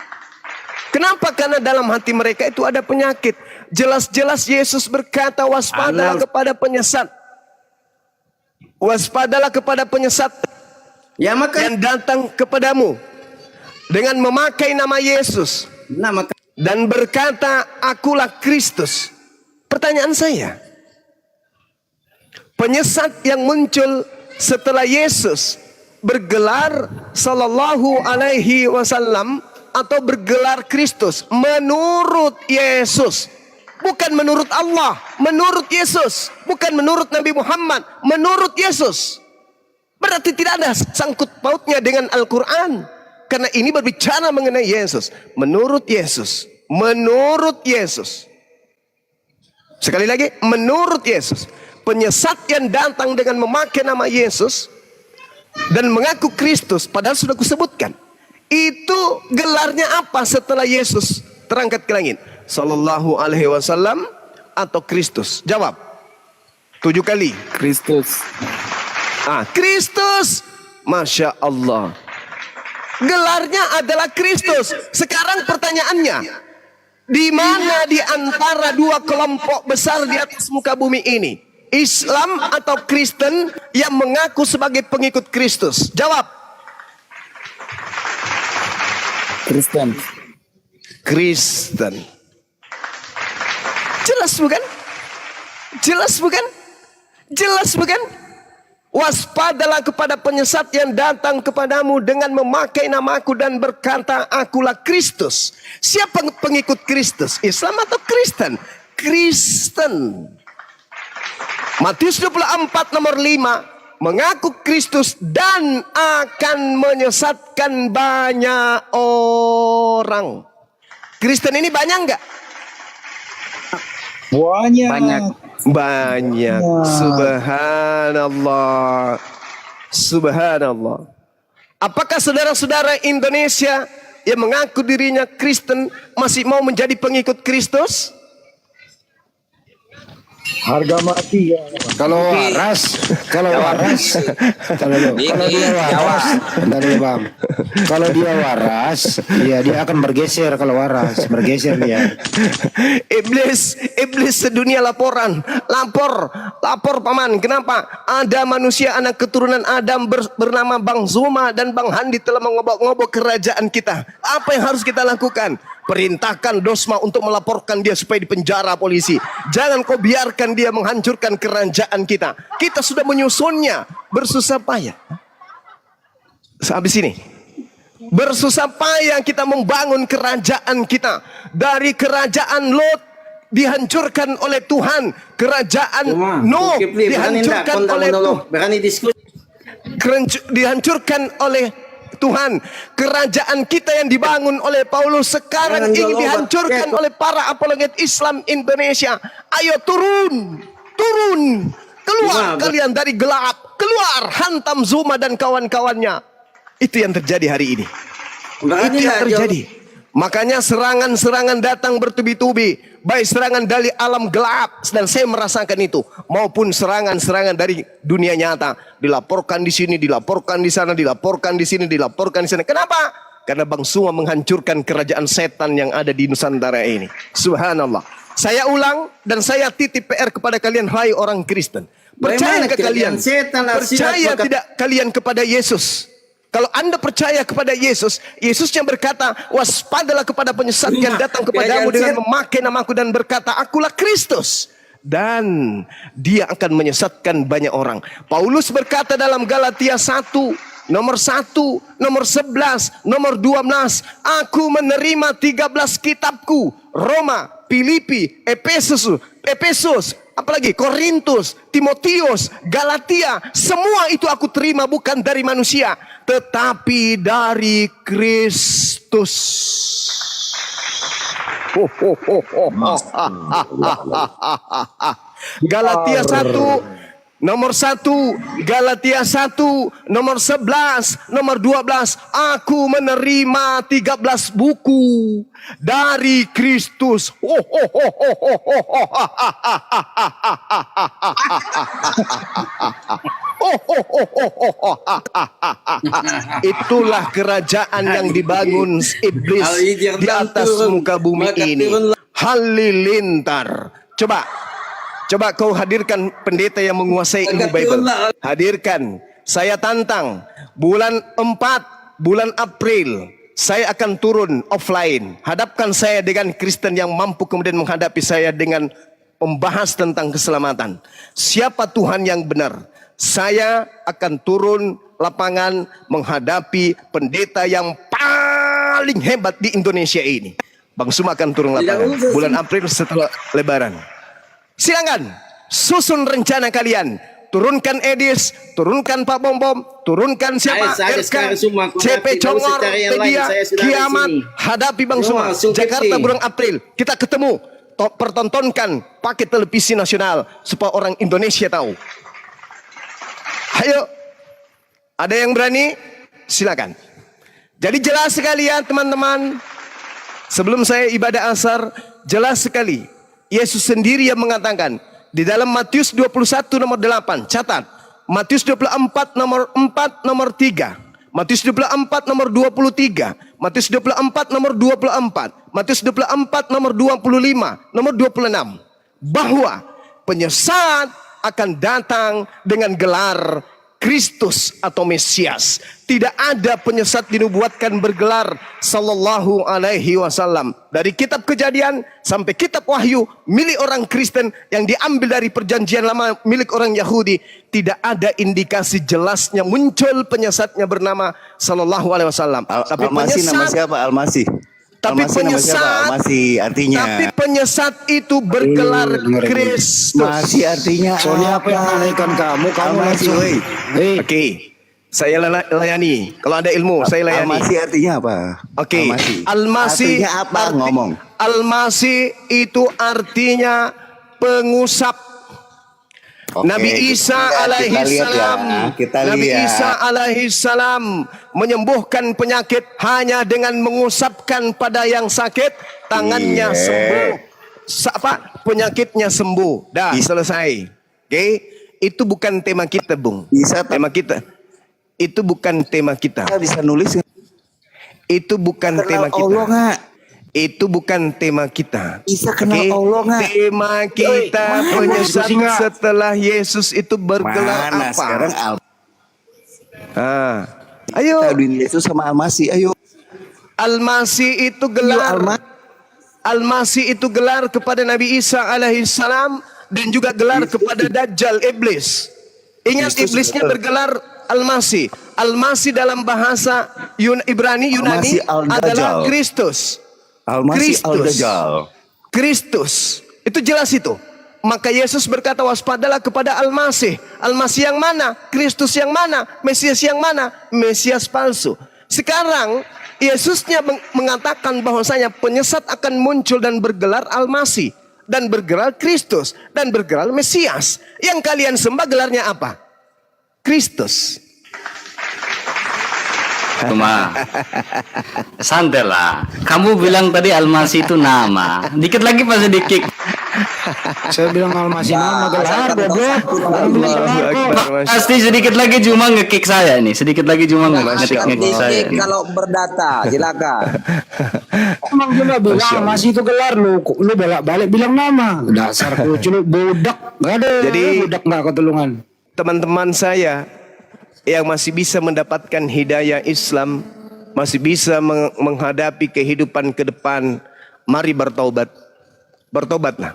Kenapa? Karena dalam hati mereka itu ada penyakit. Jelas-jelas Yesus berkata, waspadalah kepada penyesat. Waspadalah kepada penyesat yang datang kepadamu dengan memakai nama Yesus dan berkata, akulah Kristus. Pertanyaan saya, penyesat yang muncul setelah Yesus bergelar sallallahu alaihi wasallam atau bergelar Kristus menurut Yesus, bukan menurut Allah, menurut Yesus, bukan menurut Nabi Muhammad, menurut Yesus. Berarti tidak ada sangkut pautnya dengan Al-Quran. Karena ini berbicara mengenai Yesus. Menurut Yesus. Menurut Yesus. Sekali lagi, menurut Yesus. Penyesat yang datang dengan memakai nama Yesus dan mengaku Kristus, padahal sudah kusebutkan. Itu gelarnya apa setelah Yesus terangkat ke langit? Sallallahu alaihi wasallam atau Kristus? Jawab. 7 kali. Kristus. Kristus. Masya Allah. Gelarnya adalah Kristus. Sekarang pertanyaannya, di mana di antara dua kelompok besar di atas muka bumi ini? Islam atau Kristen yang mengaku sebagai pengikut Kristus? Jawab. Kristen. Kristen. Jelas bukan? Jelas bukan? Jelas bukan? Waspadalah kepada penyesat yang datang kepadamu dengan memakai namaku dan berkata, akulah Kristus. Siapa pengikut Kristus? Islam atau Kristen? Kristen. Matius 24 nomor 5, mengaku Kristus dan akan menyesatkan banyak orang. Kristen ini banyak enggak? Banyak. Banyak. Subhanallah. Subhanallah. Apakah saudara-saudara Indonesia yang mengaku dirinya Kristen masih mau menjadi pengikut Kristus? Harga mati ya. Kalau waras, kalau dia waras, bentar dulu Bang. Kalau dia waras, ya dia akan bergeser kalau waras, bergeser dia. Iblis sedunia lapor paman. Kenapa? Ada manusia anak keturunan Adam bernama Bang Zuma dan Bang Handi telah mengobok-ngobok kerajaan kita. Apa yang harus kita lakukan? Perintahkan Dosma untuk melaporkan dia supaya dipenjara polisi. Jangan kau biarkan dia menghancurkan kerajaan kita. Kita sudah menyusunnya. Bersusah payah. Habis ini. Bersusah payah kita membangun kerajaan kita. Dari kerajaan Lot dihancurkan oleh Tuhan. Kerajaan Nuh dihancurkan oleh Tuhan. Berani diskusi. Dihancurkan oleh Tuhan. Kerajaan kita yang dibangun oleh Paulus sekarang ingin dihancurkan oleh para apologet Islam Indonesia. Ayo turun. Keluar kalian dari gelap. Keluar, hantam Zuma dan kawan-kawannya. Itu yang terjadi hari ini. Itu yang terjadi. Makanya serangan-serangan datang bertubi-tubi. Baik serangan dari alam gelap, dan saya merasakan itu, maupun serangan-serangan dari dunia nyata. Dilaporkan di sini, dilaporkan di sana, dilaporkan di sini, dilaporkan di sana. Kenapa? Karena Bang Suma menghancurkan kerajaan setan yang ada di Nusantara ini. Subhanallah. Saya ulang dan saya titip PR kepada kalian, hai orang Kristen. Percaya ke kalian? Percaya tidak kalian kepada Yesus? Kalau Anda percaya kepada Yesus, Yesus yang berkata, waspadalah kepada penyesat yang datang kepadamu dengan memakai namaku dan berkata, akulah Kristus. Dan dia akan menyesatkan banyak orang. Paulus berkata dalam Galatia 1, nomor 1, nomor 11, nomor 12, aku menerima 13 kitabku. Roma, Filipi, Efesus, apalagi Korintus, Timotius, Galatia, semua itu aku terima bukan dari manusia, tetapi dari Kristus. Galatia 1 nomor 1, Galatia 1 nomor 11, nomor 12, aku menerima 13 buku dari Kristus. Itulah kerajaan yang dibangun iblis di atas muka bumi ini. Halilintar. Coba kau hadirkan pendeta yang menguasai ilmu Bible. Hadirkan. Saya tantang. Bulan 4, bulan April, saya akan turun offline. Hadapkan saya dengan Kristen yang mampu kemudian menghadapi saya dengan membahas tentang keselamatan. Siapa Tuhan yang benar? Saya akan turun lapangan menghadapi pendeta yang paling hebat di Indonesia ini. Bang Suma akan turun lapangan bulan April setelah Lebaran. Silakan susun rencana kalian. Turunkan Edis, turunkan Pak Bom, turunkan siapa? RK, CP Congor, Media, Kiamat, hadapi Bang Suma. Jakarta bulan April, kita ketemu. Pertontonkan pakai televisi nasional supaya orang Indonesia tahu. Ayo, ada yang berani? Silakan. Jadi jelas sekali ya teman-teman. Sebelum saya ibadah asar, jelas sekali. Yesus sendiri yang mengatakan di dalam Matius 21 nomor 8, catat. Matius 24 nomor 4 nomor 3. Matius 24 nomor 23. Matius 24 nomor 24. Matius 24 nomor 25, nomor 26. Bahwa penyesat akan datang dengan gelar Kristus atau Mesias. Tidak ada penyesat dinubuatkan bergelar sallallahu alaihi wasallam. Dari kitab Kejadian sampai kitab Wahyu milik orang Kristen yang diambil dari perjanjian lama milik orang Yahudi, tidak ada indikasi jelasnya muncul penyesatnya bernama sallallahu alaihi wasallam. Tapi Almasih nama siapa? Almasih. Tapi Almasi nama siapa? penyesat, Almasi artinya. tapi penyesat itu bergelar dengerin. Kristus. Almasi artinya Soalnya apa yang menaikkan kamu Almasi, langsung. woi. Oke, saya layani. Kalau ada ilmu, saya layani. Almasi artinya apa? Oke, Almasi. almasi Artinya apa? Ngomong. Almasi itu artinya pengusap. Oke, Nabi Isa kita alaihi lihat ya. salam, Kita Nabi lihat. Isa alaihi salam menyembuhkan penyakit hanya dengan mengusapkan pada yang sakit, tangannya Iya. sembuh. Penyakitnya sembuh. Dah, selesai. Oke, itu bukan tema kita, Bung. Bisa Tema kita. Itu bukan tema kita. kita bisa nulis Itu bukan tema kenal Allah kita. nggak? Itu bukan tema kita. Bisa kenal Oke? Allah nggak? Tema kita Mana penyesat diskusi nggak? setelah Yesus itu bergelar Mana apa? sekarang Ayo, Almasi Yesus sama Almasi, ayo. Almasi itu gelar. Almasi. Almasi itu gelar kepada Nabi Isa alaihi salam dan juga gelar kepada Dajjal iblis. Ingat, Yesus iblisnya betul. bergelar Almasi. Almasi dalam bahasa Yunani Almasi Al-Dajjal. adalah Kristus. Almasi Kristus. Al-Dajjal. Kristus. Itu jelas itu. Maka Yesus berkata, waspadalah kepada Al-Masih. Al-Masih yang mana? Kristus yang mana? Mesias yang mana? Mesias palsu. Sekarang Yesusnya mengatakan bahwasanya penyesat akan muncul dan bergelar Al-Masih, dan bergelar Kristus, dan bergelar Mesias. Yang kalian sembah gelarnya apa? Kristus. Cuma santai lah. Kamu bilang tadi Almasi itu nama. Dikit lagi pasti di-kick. Saya bilang Almasi nama gelar goblok. Orang bilang gelar kok. Pasti sedikit lagi cuma nge-kick saya nih. Sedikit lagi cuma nge-kick saya. Dikik kalau berdata, silakan. Emang dia nggak bilang Almasi itu gelar lu balik bilang nama. Dasar lucu lu bodak. Gak ada. Jadi- bodak nggak ketulungan. Teman-teman saya yang masih bisa mendapatkan hidayah Islam, masih bisa menghadapi kehidupan ke depan, mari bertaubat. Bertobatlah.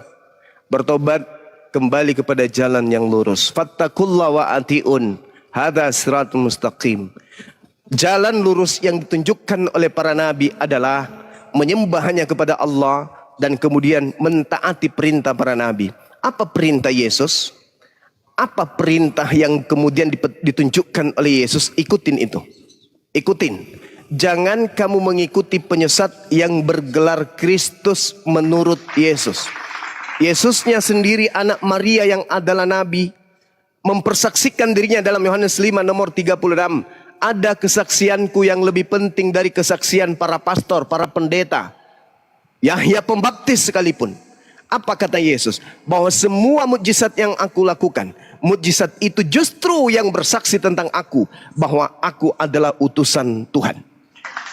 Bertobat kembali kepada jalan yang lurus. Fattakullah wa atiun. Hadza siratul mustaqim. Jalan lurus yang ditunjukkan oleh para nabi adalah menyembah hanya kepada Allah dan kemudian mentaati perintah para nabi. Apa perintah Yesus? Apa perintah yang kemudian ditunjukkan oleh Yesus? Ikutin itu. Ikutin. Jangan kamu mengikuti penyesat yang bergelar Kristus menurut Yesus. Yesusnya sendiri anak Maria yang adalah nabi, mempersaksikan dirinya dalam Yohanes 5 nomor 36. Ada kesaksianku yang lebih penting dari kesaksian para pastor, para pendeta, Yahya Pembaptis sekalipun. Apa kata Yesus? Bahwa semua mukjizat yang aku lakukan, mukjizat itu justru yang bersaksi tentang aku, bahwa aku adalah utusan Tuhan.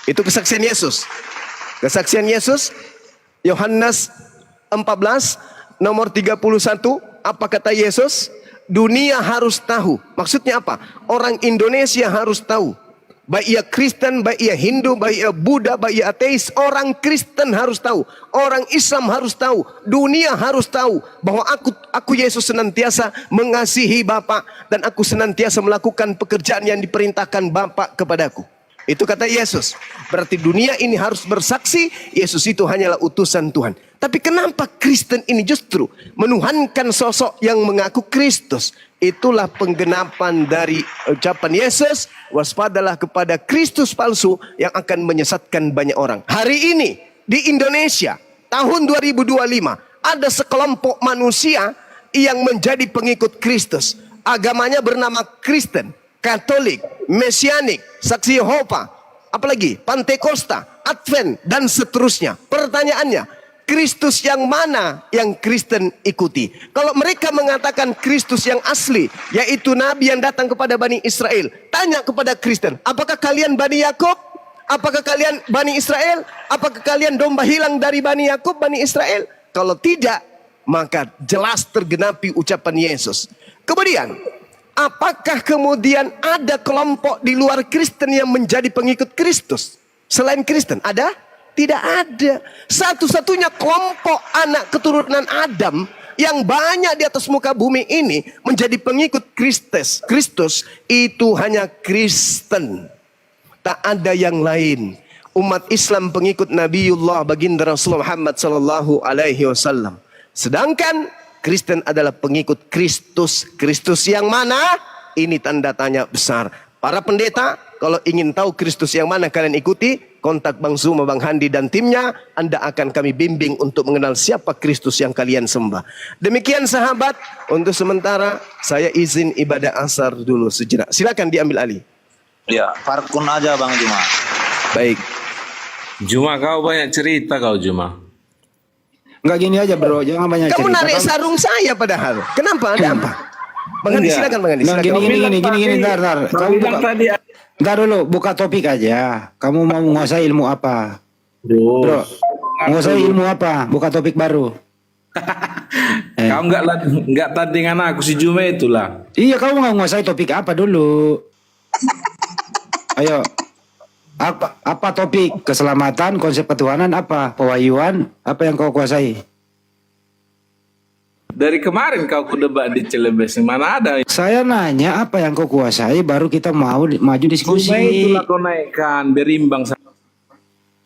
Itu kesaksian Yesus. Kesaksian Yesus, Yohanes 14 nomor 31. Apa kata Yesus? Dunia harus tahu. Maksudnya apa? Orang Indonesia harus tahu. Baik ia Kristen, baik ia Hindu, baik ia Buddha, baik ia ateis, orang Kristen harus tahu, orang Islam harus tahu, dunia harus tahu bahwa aku Yesus senantiasa mengasihi Bapa dan aku senantiasa melakukan pekerjaan yang diperintahkan Bapa kepadaku. Itu kata Yesus. Berarti dunia ini harus bersaksi Yesus itu hanyalah utusan Tuhan. Tapi kenapa Kristen ini justru menuhankan sosok yang mengaku Kristus? Itulah penggenapan dari ucapan Yesus, waspadalah kepada Kristus palsu yang akan menyesatkan banyak orang. Hari ini di Indonesia tahun 2025 ada sekelompok manusia yang menjadi pengikut Kristus. Agamanya bernama Kristen, Katolik, Mesianik, Saksi Yehova, apalagi Pantekosta, Advent dan seterusnya. Pertanyaannya, Kristus yang mana yang Kristen ikuti? Kalau mereka mengatakan Kristus yang asli, yaitu Nabi yang datang kepada Bani Israel, tanya kepada Kristen, apakah kalian Bani Yakub? Apakah kalian Bani Israel? Apakah kalian domba hilang dari Bani Yakub, Bani Israel? Kalau tidak, maka jelas tergenapi ucapan Yesus. Kemudian, apakah kemudian ada kelompok di luar Kristen yang menjadi pengikut Kristus? Selain Kristen, ada? Tidak ada. Satu-satunya kelompok anak keturunan Adam yang banyak di atas muka bumi ini menjadi pengikut Kristus itu hanya Kristen. Tak ada yang lain. umat Islam pengikut Nabiullah baginda Rasulullah Muhammad sallallahu alaihi wasallam. Sedangkan Kristen adalah pengikut Kristus. Kristus yang mana? Ini tanda tanya besar. Para pendeta, kalau ingin tahu Kristus yang mana kalian ikuti, kontak Bang Zuma, Bang Handi dan timnya. Anda akan kami bimbing untuk mengenal siapa Kristus yang kalian sembah. Demikian sahabat, untuk sementara saya izin ibadah asar dulu sejenak. Silakan diambil alih. Ya, Farkun aja Bang Juma. Baik. Juma, kau banyak cerita kau Juma. Enggak gini aja bro, jangan banyak Kamu cerita. narik sarung saya padahal. Kenapa? Ada apa? Bang Handi, silakan Bang Handi. Nah, Silakan. gini, ntar. Kamu buka, ntar dulu, buka topik aja. Kamu mau menguasai ilmu apa? Bro, menguasai ilmu apa? Buka topik baru. Kau enggak tandingan aku si Juma itulah. Iya, kamu mau menguasai topik apa dulu? Ayo. Apa topik? Keselamatan, konsep ketuhanan apa? Pewahyuan, apa yang kau kuasai? Dari kemarin kau debat di Celebes, mana ada? Saya nanya apa yang kau kuasai, baru kita mau maju diskusi. Juma itulah kau naikkan, berimbang sama.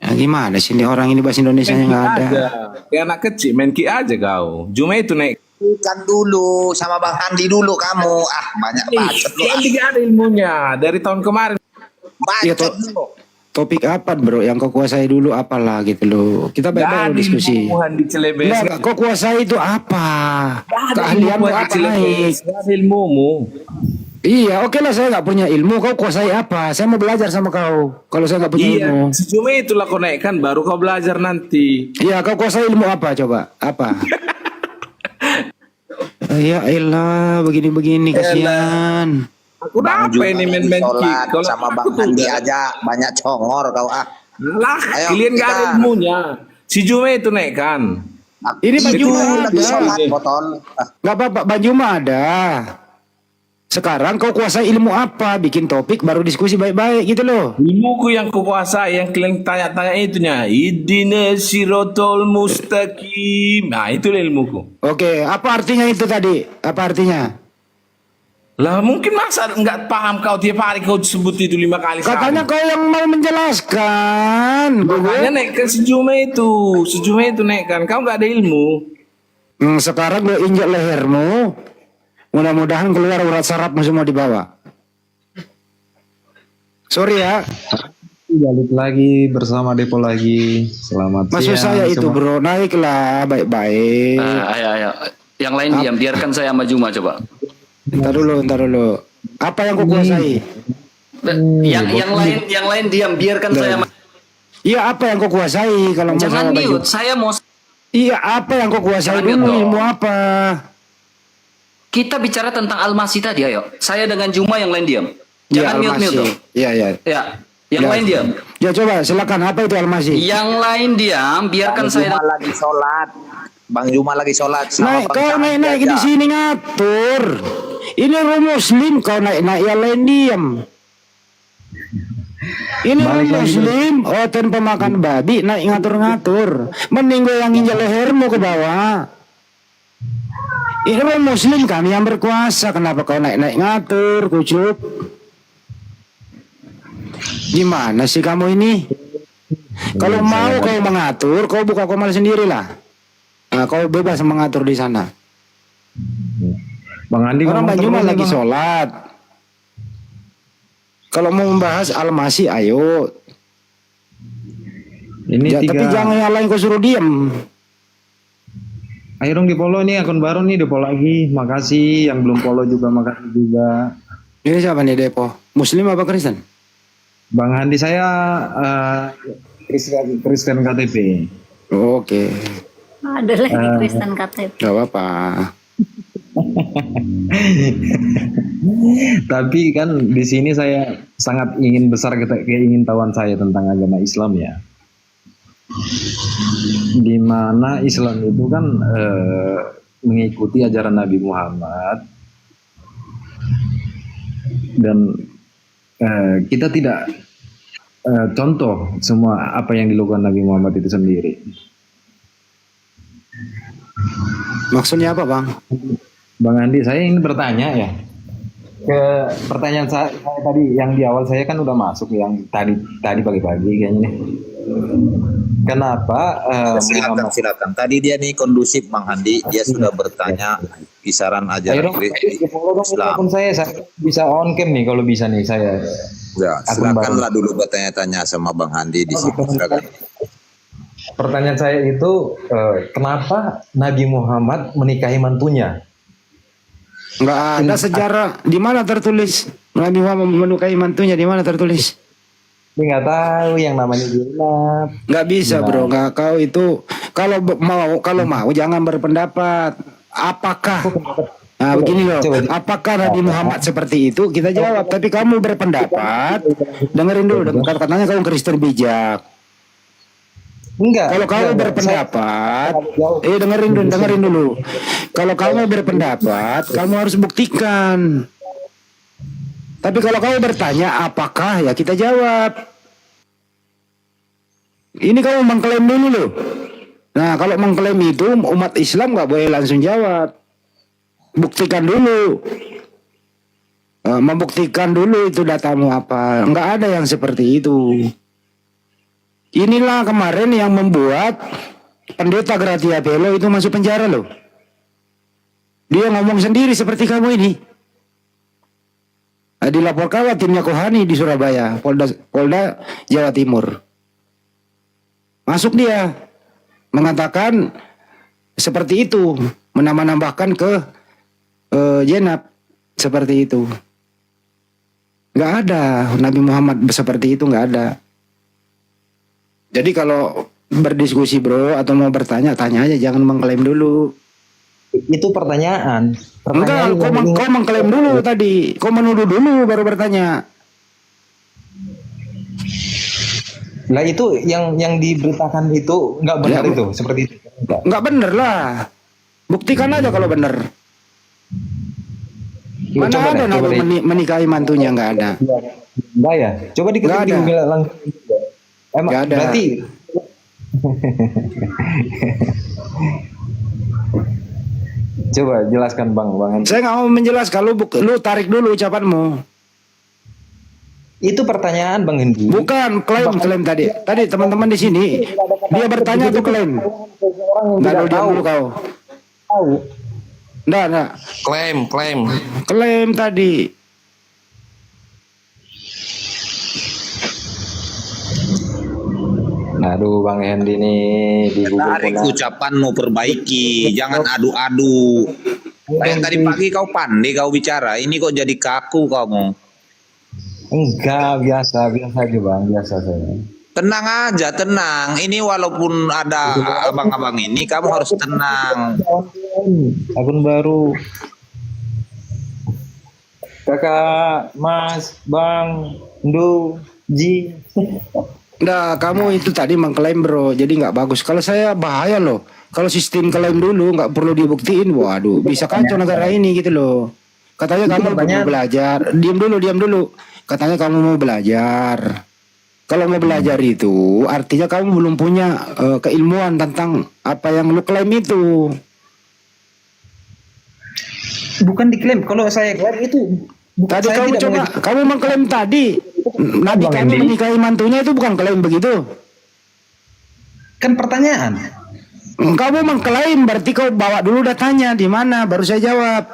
Ya, gimana sih ini orang ini bahasa Indonesia yang nggak ada? Kayak anak kecil, main ki aja kau. Juma itu naik. Kan dulu sama Bang Handi dulu kamu. Ah, banyak bacot lu. Kan tidak ada ilmunya dari tahun kemarin. Iya, Bacot lu. Topik apa bro yang kau kuasai dulu apalah gitu loh. Kita baik-baik diskusi. Ilmuwan di Celebes. Enggak, kau kuasai itu apa? Keahlianmu apa naik? Gak ada ilmumu. Iya, oke lah saya nggak punya ilmu. Kau kuasai apa? Saya mau belajar sama kau. Kalau saya nggak punya ilmu. Iya, Juma itulah kau naikkan, baru kau belajar nanti. Iya, kau kuasai ilmu apa coba? Apa? Ya elah, begini-begini kasihan. Aku udah apa ini main-main ki? Sholat Kalau sama aku Bang tuh Handi enggak. aja banyak congor kau ah. Lah, Ayo, kalian gak ada kita. ilmunya. Si Juma itu naikkan. Ini Bang Itu Juma lagi ada. sholat botol. Ah, Gak apa-apa, Bang Juma ada. Sekarang kau kuasai ilmu apa? Bikin topik baru diskusi baik-baik gitu loh. Ilmuku yang kuasai yang kalian tanya-tanya itunya. Idina sirotol mustaqim. Nah, itu ilmuku. Oke, apa artinya itu tadi? Apa artinya? Lah mungkin masa nggak paham kau tiap hari kau sebut itu 5 kali Katanya sehari. kau yang mau menjelaskan. Makanya naik ke sejuma itu. Sejuma itu naikkan. Kau nggak ada ilmu. Sekarang gue injak lehermu. Mudah-mudahan keluar urat sarafmu semua di bawah. Sorry ya. Balik lagi bersama Depo lagi. Selamat Maksud siang saya itu semua. bro, naiklah baik-baik. Ayo. Yang lain diam, biarkan saya sama Juma coba. Ntar dulu. Apa yang kau kuasai? Yang lain diam, biarkan saya sama. Iya, apa yang kau kuasai kalau Jangan masalah baju? mute, saya mau. Iya, apa yang kau kuasai Jangan dulu? mute dong. Ilmu apa? Kita bicara tentang Almasi tadi, ayo. Saya dengan Juma, yang lain diam. Ya, Jangan mute dong. Iya. Ya, yang Ya. lain diam. Ya coba silakan, apa itu almasi? Yang lain diam, biarkan Bang saya. Juma lagi sholat. Bang Juma lagi sholat sama Naik, Bang kau Cahaya naik di aja. sini ngatur. Ini rumah muslim, kau naik yang lain diam. Ini rumah muslim, tanpa makan babi, naik ngatur-ngatur. Mending gue yang injak lehermu ke bawah. Ini rumah muslim kami yang berkuasa. Kenapa kau naik ngatur, kucup? Gimana sih kamu ini? Kalau mau kau mengatur, kau buka komal sendirilah. Nah, kau bebas mengatur di sana. Bang Andi Orang ngomong Bang Juma terus nih, lagi Bang. sholat. Kalau mau membahas almasi, ayo. Ini Ya, tapi jangan yang lain kau suruh diem. Ayo dong di follow nih akun baru nih, di follow lagi. Makasih yang belum follow juga, makasih juga. Ini siapa nih Depo? Muslim apa Kristen? Bang Handi saya Kristen KTP. Oke, Ada lagi Kristen KTP. gak apa-apa. Tapi kan di sini saya sangat ingin besar keingintahuan saya tentang agama Islam ya. Di mana Islam itu kan mengikuti ajaran Nabi Muhammad dan kita tidak contoh semua apa yang dilakukan Nabi Muhammad itu sendiri. Maksudnya apa Bang? Bang Andi, saya ingin bertanya ya. ke pertanyaan saya tadi yang di awal saya kan udah masuk yang tadi pagi-pagi kayaknya nih. Kenapa Silakan, Muhammad silakan. Tadi dia nih kondusif Bang Handi, dia sudah bertanya kisaran Ayo ajaran dong, follow dong Islam. akun saya bisa on cam nih kalau bisa nih saya. Ya, Akun baru. silakanlah dulu bertanya-tanya sama Bang Handi di sini. Silakan. Pertanyaan saya itu kenapa Nabi Muhammad menikahi mantunya? Nggak ada sejarah. Di mana tertulis Nabi Muhammad menikahi mantunya? Di mana tertulis? Ini nggak tahu yang namanya Zainab. Nggak bisa bro. Nggak, kau itu kalau mau jangan berpendapat. Apakah? Nah begini loh. Apakah Nabi Muhammad seperti itu? Kita jawab. Tapi kamu berpendapat. Dengerin dulu. Katanya kamu Kristen bijak. Enggak. Kalau kamu berpendapat, dengerin dulu. Kalau kamu berpendapat, kamu harus buktikan. Tapi kalau kamu bertanya apakah, ya kita jawab. Ini kamu mengklaim dulu loh. Nah kalau mengklaim itu umat Islam nggak boleh langsung jawab. Buktikan dulu. Membuktikan dulu itu datamu apa. Nggak ada yang seperti itu. Inilah kemarin yang membuat pendeta Gratia Pelo itu masuk penjara loh. Dia ngomong sendiri seperti kamu ini. Dilaporkan timnya Kohani di Surabaya, Polda Jawa Timur. Masuk dia mengatakan seperti itu, menambahkan ke Zainab seperti itu. Nggak ada Nabi Muhammad seperti itu, nggak ada. Jadi kalau berdiskusi bro atau mau bertanya, tanya aja, jangan mengklaim dulu. Itu pertanyaan. Enggak, kau mengklaim dulu tadi. Kau menuduh dulu baru bertanya. Lah itu yang diberitakan itu nggak benar Ya, itu seperti itu. Nggak bener lah. Buktikan aja kalau bener. Mana Coba ada deh, Nabi coba deh. menikahi mantunya, nggak ada. Enggak ya? Coba diketik Nggak di ada. Google langsung. Emang Nggak ada. berarti coba jelaskan Bang Hendy. Saya nggak mau menjelaskan, lu tarik dulu ucapanmu. Itu pertanyaan Bang Hendy. Bukan klaim tadi. Tadi teman-teman di sini dia bertanya tuh klaim. Nggak lu diam dulu kau. Tahu. Nggak. Klaim tadi. Aduh Bang Hendy nih di Google Tarik Phone. ucapanmu, perbaiki, jangan adu-adu. Kayak tadi pagi kau pandai kau bicara, ini kok jadi kaku kamu. Enggak, biasa aja Bang, biasa saya. Tenang aja, tenang. Ini walaupun ada abang-abang ini, kamu harus tenang. Akun baru. Kakak, Mas, Bang, Ndu, Ji. Nah, kamu itu tadi mengklaim bro, jadi nggak bagus. Kalau saya bahaya loh. Kalau sistem klaim dulu nggak perlu dibuktiin, waduh, bisa kacau negara ini gitu loh. Katanya kamu mau belajar, diam dulu. Katanya kamu mau belajar. Kalau mau belajar itu, artinya kamu belum punya keilmuan tentang apa yang lu klaim itu. Bukan diklaim, kalau saya klaim itu. Tadi kamu mengklaim tadi Nabi kami menikahi mantunya, itu bukan klaim begitu? Kan pertanyaan. Kamu mengklaim berarti kau bawa dulu datanya di mana, baru saya jawab.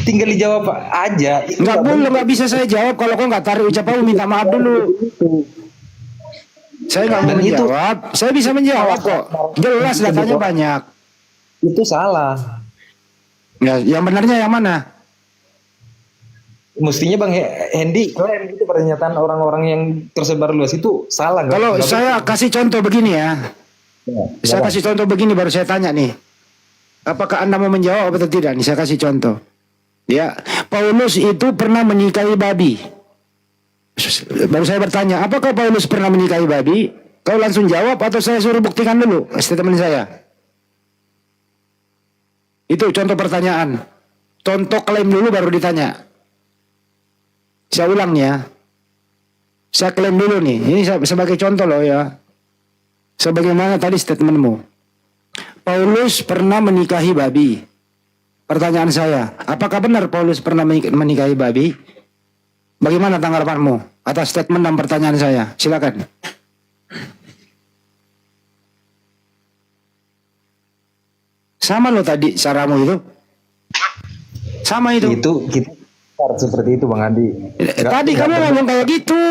Tinggal dijawab aja. Nggak boleh, nggak bisa saya jawab kalau kau nggak tarik ucapanmu, minta maaf dulu. Saya nggak mau menjawab, saya bisa menjawab kok. Jelas datanya banyak. Itu salah. Ya, yang benarnya yang mana? Mestinya Bang Hendy klaim itu pernyataan orang-orang yang tersebar luas itu salah. Kalau saya kasih contoh begini ya. Saya kasih contoh begini baru saya tanya nih. Apakah Anda mau menjawab atau tidak? Nih saya kasih contoh. Ya, Paulus itu pernah menikahi babi. Baru saya bertanya, apakah Paulus pernah menikahi babi? Kau langsung jawab atau saya suruh buktikan dulu statement saya? Itu contoh pertanyaan. Contoh klaim dulu baru ditanya. Saya ulang ya. Saya klaim dulu nih. Ini sebagai contoh loh ya. Sebagaimana tadi statementmu. Paulus pernah menikahi babi. pertanyaan saya, apakah benar Paulus pernah menikahi babi? Bagaimana tanggapanmu atas statement dan pertanyaan saya? Silakan. Sama lo tadi caramu itu. Sama itu. Itu kita seperti itu Bang Adi. Tadi kamu ngomong kayak gitu.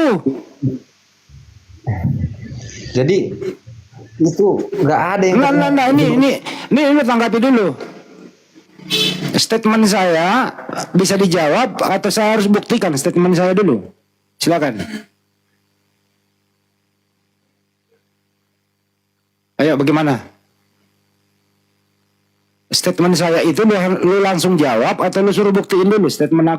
Jadi itu nggak ada yang Nah, ini tanggapi dulu. Statement saya bisa dijawab atau saya harus buktikan statement saya dulu? Silakan. Ayo, bagaimana? Statement saya itu lu langsung jawab atau lu suruh buktiin dulu statement aku?